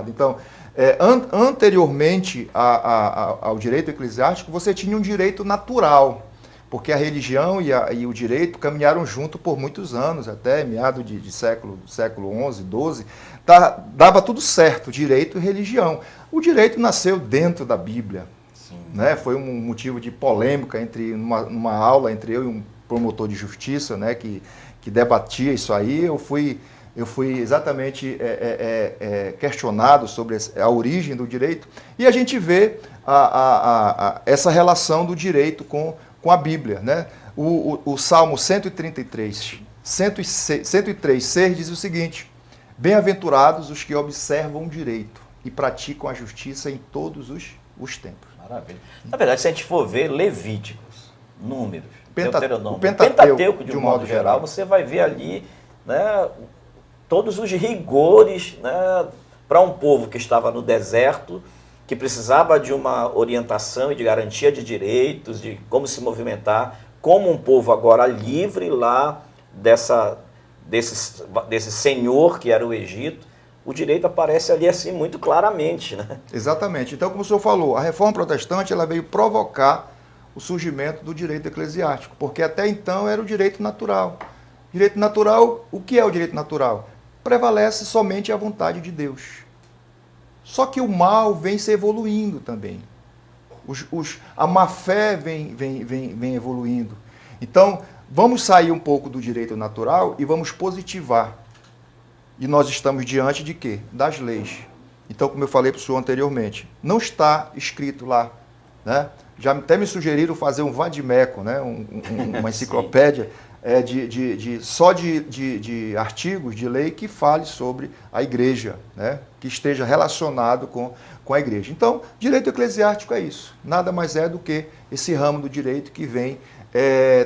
Então, anteriormente ao direito eclesiástico, você tinha um direito natural, porque a religião e o direito caminharam junto por muitos anos, até meado de século XI, XII, dava tudo certo, direito e religião. O direito nasceu dentro da Bíblia. Né? Foi um motivo de polêmica numa aula entre eu e um promotor de justiça, né, que debatia isso aí. Eu fui exatamente questionado sobre a origem do direito, e a gente vê essa relação do direito com a Bíblia. Né? O Salmo 103, 6 diz o seguinte: bem-aventurados os que observam o direito e praticam a justiça em todos os tempos. Maravilha. Na verdade, se a gente for ver Levíticos, Números, Deuteronômio, o Pentateuco, de um modo geral, você vai ver ali, né, todos os rigores, né, para um povo que estava no deserto, que precisava de uma orientação e de garantia de direitos, de como se movimentar, como um povo agora livre lá desse senhor que era o Egito. O direito aparece ali assim muito claramente, né? Exatamente. Então, como o senhor falou, a reforma protestante ela veio provocar o surgimento do direito eclesiástico, porque até então era o direito natural. Direito natural, o que é o direito natural? Prevalece somente a vontade de Deus. Só que o mal vem se evoluindo também. A má-fé vem evoluindo. Então, vamos sair um pouco do direito natural e vamos positivar. E nós estamos diante de quê? Das leis. Então, como eu falei para o senhor anteriormente, não está escrito lá, né? Já até me sugeriram fazer um vadimeco, né? Uma enciclopédia só de artigos de lei que fale sobre a igreja, né? Que esteja relacionado com a igreja. Então, direito eclesiástico é isso. Nada mais é do que esse ramo do direito que vem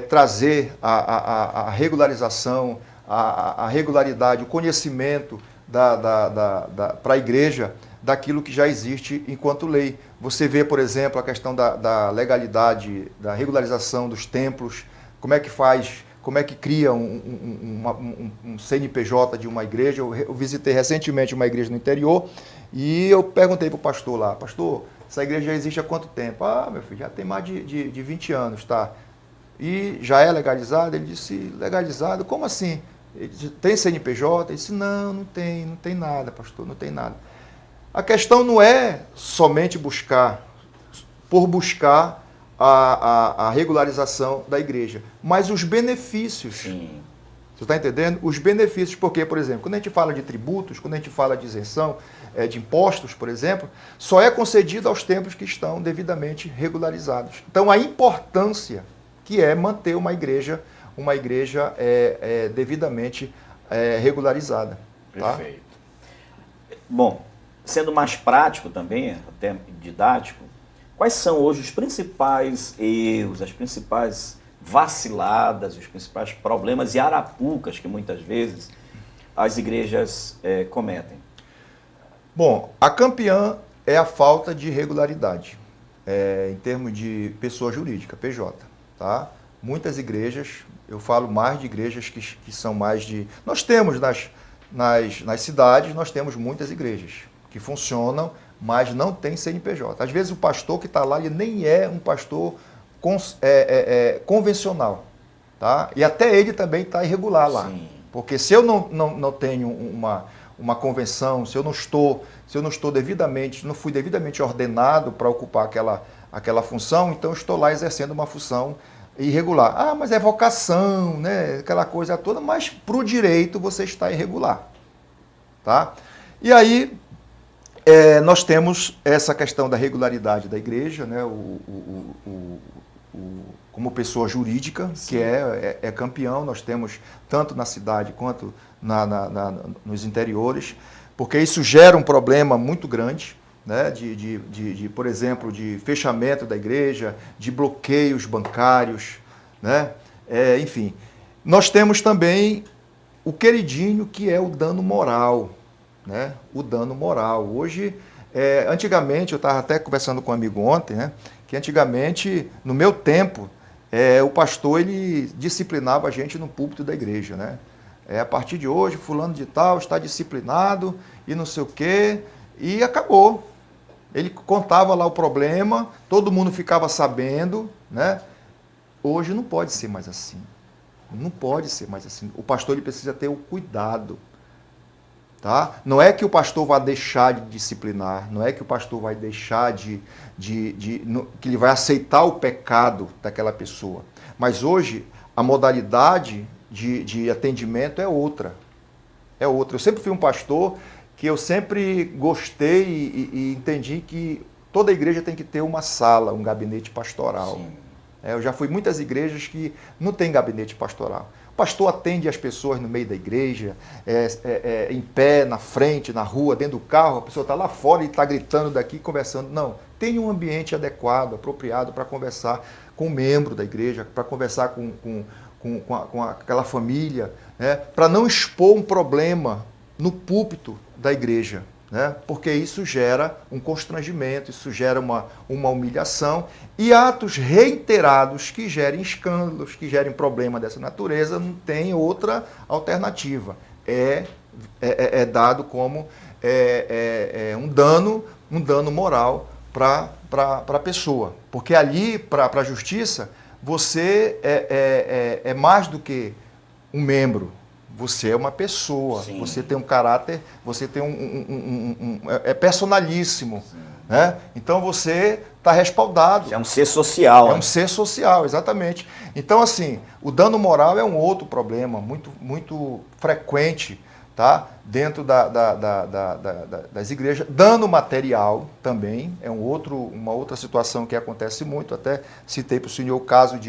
trazer a regularização, a regularidade, o conhecimento para a igreja daquilo que já existe enquanto lei. Você vê, por exemplo, a questão da legalidade, da regularização dos templos, como é que faz, como é que cria um CNPJ de uma igreja. Eu visitei recentemente uma igreja no interior e eu perguntei para o pastor lá, pastor, essa igreja já existe há quanto tempo? Ah, meu filho, já tem mais de 20 anos, tá? E já é legalizado? Ele disse, legalizado? Como assim? Ele disse, tem CNPJ? Ele disse, não tem nada, pastor, não tem nada. A questão não é somente buscar a regularização da igreja, mas os benefícios. Sim. Você está entendendo? Os benefícios, porque, por exemplo, quando a gente fala de tributos, quando a gente fala de isenção de impostos, por exemplo, só é concedido aos templos que estão devidamente regularizados. Então, a importância que é manter uma igreja devidamente regularizada. Tá? Perfeito. Bom, sendo mais prático também, até didático, quais são hoje os principais erros, as principais vaciladas, os principais problemas e arapucas que muitas vezes as igrejas cometem? Bom, a campeã é a falta de regularidade, em termos de pessoa jurídica, PJ. Tá? Muitas igrejas, eu falo mais de igrejas que são mais de... Nós temos nas cidades, nós temos muitas igrejas que funcionam, mas não tem CNPJ. Às vezes o pastor que está lá, ele nem é um pastor convencional. Tá? E até ele também está irregular lá. Sim. Porque se eu não tenho uma convenção, se eu não estou devidamente, não fui devidamente ordenado para ocupar aquela função, então eu estou lá exercendo uma função irregular. Ah, mas é vocação, né? Aquela coisa toda, mas para o direito você está irregular. Tá? E aí nós temos essa questão da regularidade da igreja, né? Como pessoa jurídica, sim, que é campeão, nós temos tanto na cidade quanto nos interiores, porque isso gera um problema muito grande, né? Por exemplo, de fechamento da igreja, de bloqueios bancários, né? Enfim. Nós temos também o queridinho, que é o dano moral, né? O dano moral. Hoje, antigamente, eu estava até conversando com um amigo ontem, né? Que antigamente, no meu tempo, o pastor ele disciplinava a gente no púlpito da igreja, né? A partir de hoje, fulano de tal está disciplinado e não sei o quê, e acabou. Ele contava lá o problema, todo mundo ficava sabendo, né? Hoje não pode ser mais assim. Não pode ser mais assim. O pastor ele precisa ter o cuidado. Tá? Não é que o pastor vai deixar de disciplinar, não é que o pastor vai deixar que ele vai aceitar o pecado daquela pessoa. Mas hoje a modalidade de atendimento é outra. É outra. Eu sempre fui um pastor que eu sempre gostei e entendi que toda igreja tem que ter uma sala, um gabinete pastoral. Eu já fui em muitas igrejas que não tem gabinete pastoral. O pastor atende as pessoas no meio da igreja, em pé, na frente, na rua, dentro do carro, a pessoa está lá fora e está gritando daqui, conversando. Não, tem um ambiente adequado, apropriado para conversar com o membro da igreja, para conversar com aquela família, né? Para não expor um problema no púlpito da igreja. né? Porque isso gera um constrangimento, isso gera uma humilhação, e atos reiterados que gerem escândalos, que gerem problema dessa natureza, não tem outra alternativa. É dado como um dano moral para a pessoa. Porque ali, para a justiça, você é mais do que um membro. Você é uma pessoa, sim. Você tem um caráter, você tem é personalíssimo. Né? Então você está respaldado. É um ser social. É um ser social, exatamente. Então, assim, o dano moral é um outro problema muito frequente, tá? Dentro das igrejas. Dano material também é uma outra situação que acontece muito. Até citei para o senhor o caso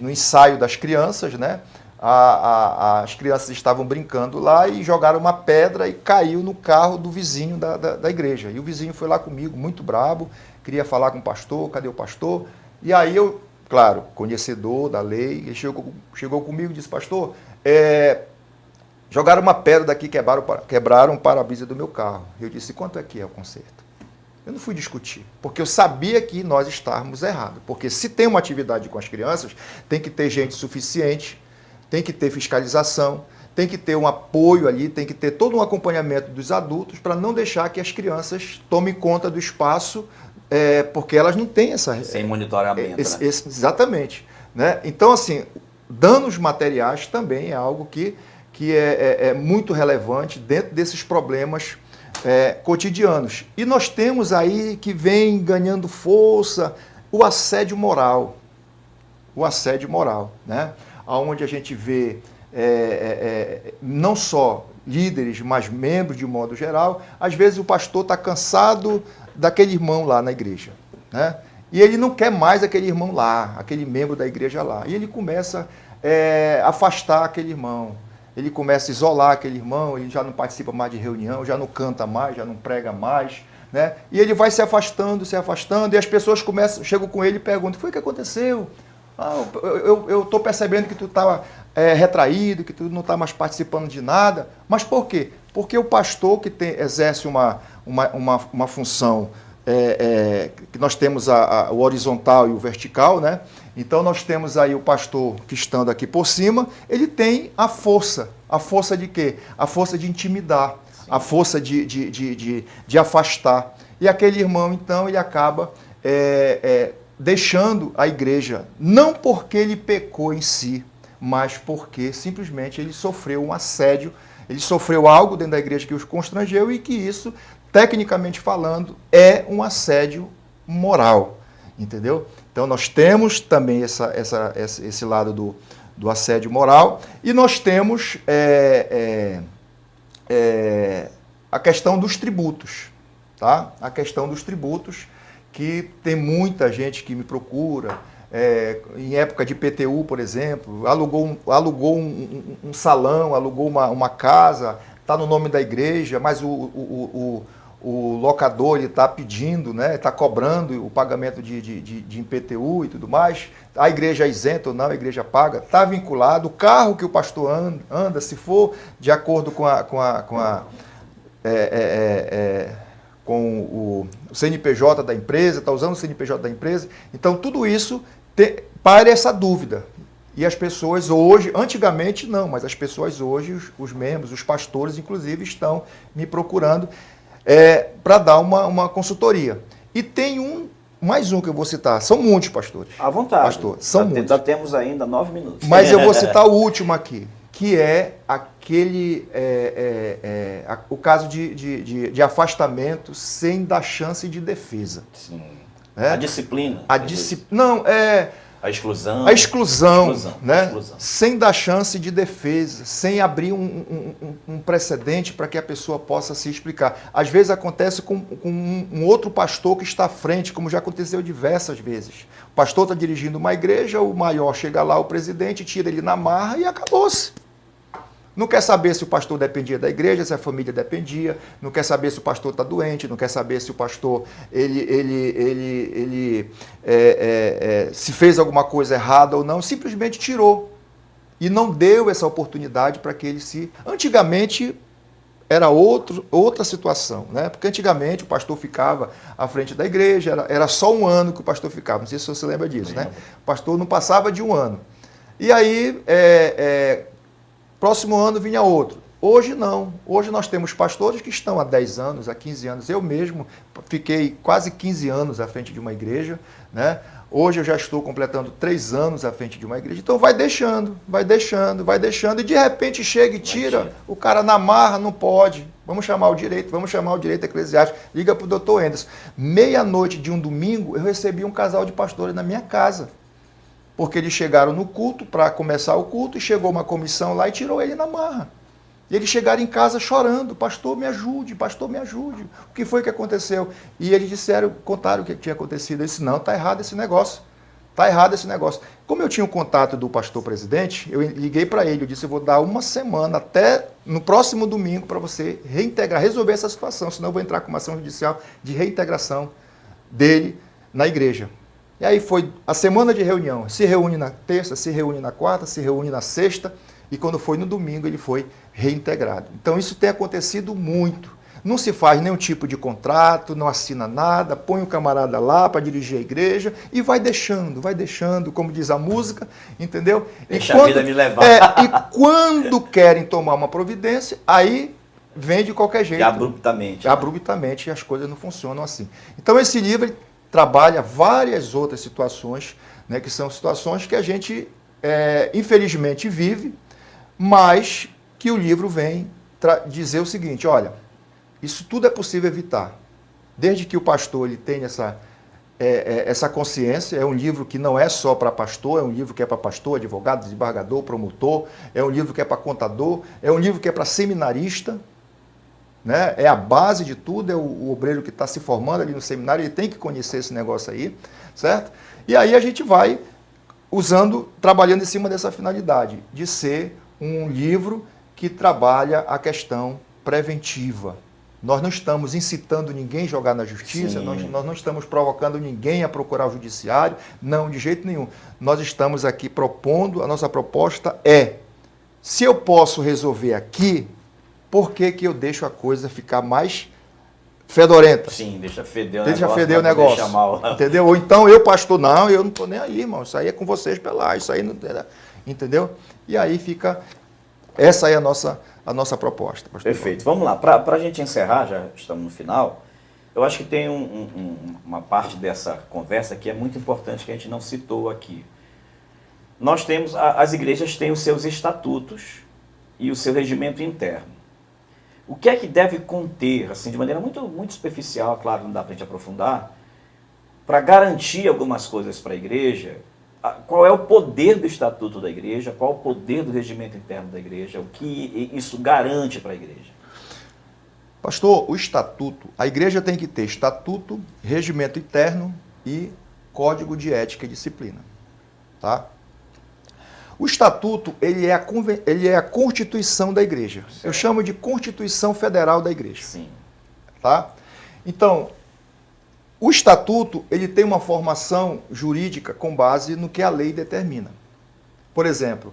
no ensaio das crianças, né? As crianças estavam brincando lá e jogaram uma pedra e caiu no carro do vizinho da igreja. E o vizinho foi lá comigo, muito brabo, queria falar com o pastor, cadê o pastor? E aí eu, claro, conhecedor da lei, ele chegou comigo e disse, pastor, jogaram uma pedra daqui, quebraram o para-brisa do meu carro. Eu disse, quanto é que é o conserto? Eu não fui discutir, porque eu sabia que nós estávamos errados. Porque se tem uma atividade com as crianças, tem que ter gente suficiente, tem que ter fiscalização, tem que ter um apoio ali, tem que ter todo um acompanhamento dos adultos para não deixar que as crianças tomem conta do espaço, porque elas não têm essa... Sem monitoramento, né? Exatamente. Né? Então, assim, danos materiais também é algo que é muito relevante dentro desses problemas cotidianos. E nós temos aí que vem ganhando força o assédio moral. O assédio moral, né? Onde a gente vê não só líderes, mas membros de modo geral. Às vezes o pastor está cansado daquele irmão lá na igreja, né? E ele não quer mais aquele irmão lá, aquele membro da igreja lá. E ele começa a afastar aquele irmão. Ele começa a isolar aquele irmão, ele já não participa mais de reunião, já não canta mais, já não prega mais, né? E ele vai se afastando, e as pessoas chegam com ele e perguntam, o que foi que aconteceu? Eu estou percebendo que tu está retraído, que tu não está mais participando de nada. Mas por quê? Porque o pastor que exerce uma função, que nós temos o horizontal e o vertical, né? Então nós temos aí o pastor que estando aqui por cima, ele tem a força. A força de quê? A força de intimidar, sim. A força de afastar. E aquele irmão, então, ele acaba... deixando a igreja, não porque ele pecou em si, mas porque simplesmente ele sofreu um assédio, ele sofreu algo dentro da igreja que os constrangeu e que isso, tecnicamente falando, é um assédio moral, entendeu? Então nós temos também esse lado do assédio moral e nós temos a questão dos tributos, tá? A questão dos tributos, que tem muita gente que me procura, em época de IPTU, por exemplo, alugou um salão, alugou uma casa, está no nome da igreja, mas o locador está pedindo, né, está cobrando o pagamento de IPTU e tudo mais, a igreja é isenta ou não, a igreja paga, está vinculado, o carro que o pastor anda, se for de acordo com o CNPJ da empresa, está usando o CNPJ da empresa. Então, tudo isso para essa dúvida. E as pessoas hoje, antigamente não, mas as pessoas hoje, os membros, os pastores, inclusive, estão me procurando para dar uma consultoria. E tem mais um que eu vou citar. São muitos, pastores. À vontade. Pastor, são muitos. Já temos ainda 9 minutos. Mas eu vou citar o último aqui, que é o caso de afastamento sem dar chance de defesa. Sim. A disciplina. Não, a exclusão. A exclusão, né? Exclusão. Sem dar chance de defesa, sem abrir um precedente para que a pessoa possa se explicar. Às vezes acontece com um outro pastor que está à frente, como já aconteceu diversas vezes. O pastor está dirigindo uma igreja, o maior chega lá, o presidente, tira ele na marra e acabou-se. Não quer saber se o pastor dependia da igreja, se a família dependia, não quer saber se o pastor está doente, não quer saber se o pastor se fez alguma coisa errada ou não, simplesmente tirou. E não deu essa oportunidade para que ele se... Antigamente era outra situação, né? Porque antigamente o pastor ficava à frente da igreja, era só um ano que o pastor ficava, não sei se você lembra disso, né? O pastor não passava de um ano. E aí, próximo ano vinha outro. Hoje não, hoje nós temos pastores que estão há 10 anos, há 15 anos. Eu mesmo fiquei quase 15 anos à frente de uma igreja, né? Hoje eu já estou completando 3 anos à frente de uma igreja. Então vai deixando, e de repente chega e tira, o cara na marra, não pode. Vamos chamar o direito eclesiástico. Liga para o doutor Anderson. Meia-noite de um domingo, eu recebi um casal de pastores na minha casa. Porque eles chegaram no culto, para começar o culto, e chegou uma comissão lá e tirou ele na marra. E eles chegaram em casa chorando, pastor, me ajude, o que foi que aconteceu? E eles contaram o que tinha acontecido. Eu disse, não, está errado esse negócio, Como eu tinha o contato do pastor presidente, eu liguei para ele, eu disse, eu vou dar uma semana, até no próximo domingo, para você reintegrar, resolver essa situação, senão eu vou entrar com uma ação judicial de reintegração dele na igreja. E aí foi a semana de reunião, se reúne na terça, se reúne na quarta, se reúne na sexta, e quando foi no domingo ele foi reintegrado. Então isso tem acontecido muito. Não se faz nenhum tipo de contrato, não assina nada, põe o camarada lá para dirigir a igreja e vai deixando, como diz a música, entendeu? Deixa a vida me levar. E quando querem tomar uma providência, aí vem de qualquer jeito. E abruptamente as coisas não funcionam assim. Então esse livro ele trabalha várias outras situações, né, que são situações que a gente, infelizmente, vive, mas que o livro vem dizer o seguinte, olha, isso tudo é possível evitar, desde que o pastor ele tenha essa consciência. É um livro que não é só para pastor, é um livro que é para pastor, advogado, desembargador, promotor, é um livro que é para contador, é um livro que é para seminarista, né? É a base de tudo, é o obreiro que está se formando ali no seminário, ele tem que conhecer esse negócio aí, certo? E aí a gente vai trabalhando em cima dessa finalidade, de ser um livro que trabalha a questão preventiva. Nós não estamos incitando ninguém a jogar na justiça, nós não estamos provocando ninguém a procurar o judiciário, não, de jeito nenhum. Nós estamos aqui propondo, a nossa proposta é, se eu posso resolver aqui, por que eu deixo a coisa ficar mais fedorenta? Sim, deixa feder o negócio. Deixa mal. Entendeu? Ou então eu, pastor, não, eu não estou nem aí, irmão, isso aí é com vocês pela, isso aí não... Entendeu? E aí fica... Essa é a nossa proposta. Perfeito. Vamos lá. Para a gente encerrar, já estamos no final, eu acho que tem uma parte dessa conversa que é muito importante, que a gente não citou aqui. Nós temos, as igrejas têm os seus estatutos e o seu regimento interno. O que é que deve conter, assim, de maneira muito, muito superficial, claro, não dá para a gente aprofundar, para garantir algumas coisas para a igreja? Qual é o poder do estatuto da igreja, qual é o poder do regimento interno da igreja, o que isso garante para a igreja? Pastor, o estatuto, a igreja tem que ter estatuto, regimento interno e código de ética e disciplina. Tá? O estatuto, ele é a constituição da igreja. Certo. Eu chamo de Constituição Federal da igreja. Sim. Tá? Então, o estatuto, ele tem uma formação jurídica com base no que a lei determina. Por exemplo,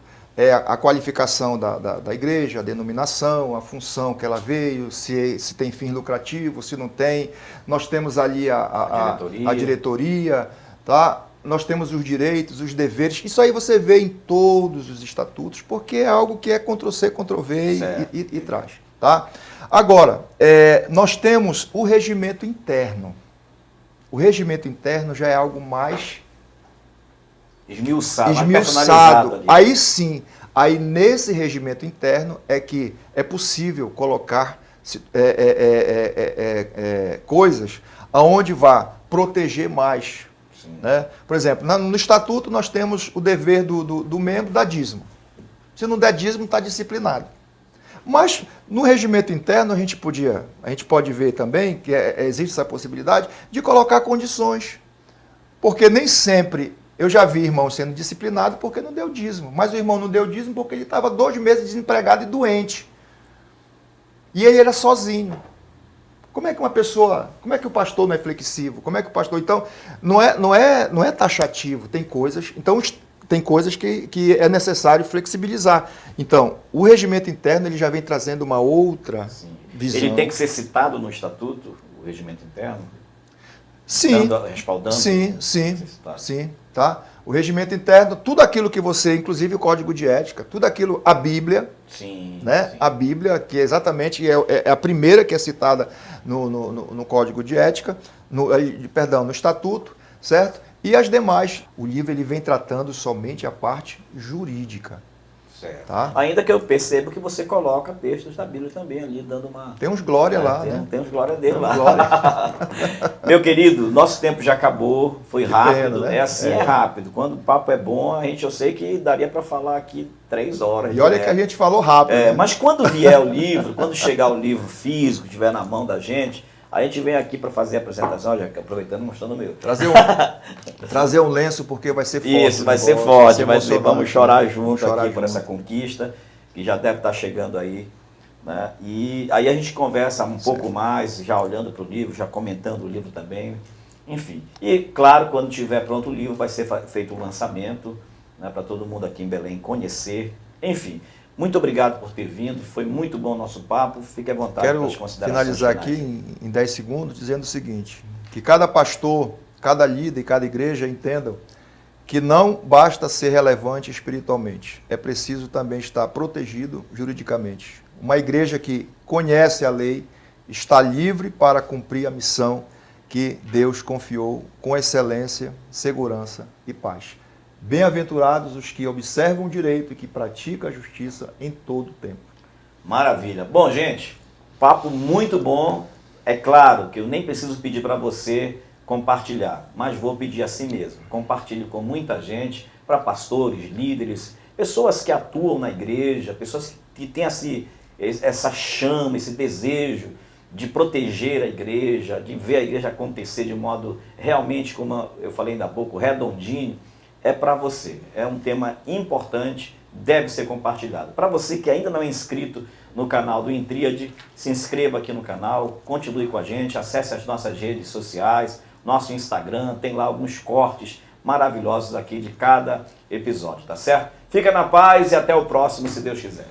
a qualificação da igreja, a denominação, a função que ela veio, se tem fim lucrativo, se não tem. Nós temos ali a diretoria, tá? Nós temos os direitos, os deveres. Isso aí você vê em todos os estatutos, porque é algo que é Ctrl+C, Ctrl+V e traz. Tá? Agora, nós temos o regimento interno. O regimento interno já é algo mais esmiuçado. Aí sim, aí nesse regimento interno é que é possível colocar coisas aonde vá proteger mais. Né? Por exemplo, no estatuto nós temos o dever do membro dar dízimo. Se não der dízimo, está disciplinado. Mas no regimento interno a gente pode ver também que existe essa possibilidade de colocar condições. Porque nem sempre eu já vi irmão sendo disciplinado porque não deu dízimo. Mas o irmão não deu dízimo porque ele estava 2 meses desempregado e doente. E ele era sozinho. Como é que o pastor não é flexível? Como é que o pastor... Então, não é taxativo, tem coisas... Então, tem coisas que é necessário flexibilizar. Então, o regimento interno ele já vem trazendo uma outra visão. Ele tem que ser citado no estatuto, o regimento interno? Sim, Respaldando? Sim, tá? O regimento interno, tudo aquilo que você, inclusive o código de ética, tudo aquilo, a Bíblia, né? A Bíblia, que exatamente é a primeira que é citada no código de ética, no estatuto, certo? E as demais, o livro ele vem tratando somente a parte jurídica. Certo. Tá? Ainda que eu percebo que você coloca textos da Bíblia também ali, dando uma... Tem uns glória lá, né? Tem uns glória dele lá. Glória. Meu querido, nosso tempo já acabou, foi rápido, pena, né? É rápido. Quando o papo é bom, eu sei que daria para falar aqui 3 horas. E olha que a gente falou rápido. Né? Mas quando vier o livro, quando chegar o livro físico, estiver na mão da gente, a gente vem aqui para fazer a apresentação, já aproveitando, mostrando o meu. Trazer um lenço, porque vai ser forte. Isso, vai ser forte, vamos chorar junto aqui por essa conquista, que já deve estar chegando aí. Né? E aí a gente conversa um pouco mais, já olhando para o livro, já comentando o livro também. Enfim, e claro, quando estiver pronto o livro, vai ser feito um lançamento, né, para todo mundo aqui em Belém conhecer. Enfim, muito obrigado por ter vindo, foi muito bom o nosso papo, fique à vontade para as considerações. Quero finalizar aqui em 10 segundos dizendo o seguinte, que cada pastor, cada líder e cada igreja entendam que não basta ser relevante espiritualmente, é preciso também estar protegido juridicamente. Uma igreja que conhece a lei está livre para cumprir a missão que Deus confiou com excelência, segurança e paz. Bem-aventurados os que observam o direito e que praticam a justiça em todo o tempo. Maravilha. Bom, gente, papo muito bom. É claro que eu nem preciso pedir para você compartilhar, mas vou pedir a si mesmo. Compartilhe com muita gente, para pastores, líderes, pessoas que atuam na igreja, pessoas que têm essa chama, esse desejo de proteger a igreja, de ver a igreja acontecer de modo realmente, como eu falei ainda há pouco, redondinho. É para você, é um tema importante, deve ser compartilhado. Para você que ainda não é inscrito no canal do Intríade, se inscreva aqui no canal, continue com a gente, acesse as nossas redes sociais, nosso Instagram, tem lá alguns cortes maravilhosos aqui de cada episódio, tá certo? Fica na paz e até o próximo, se Deus quiser.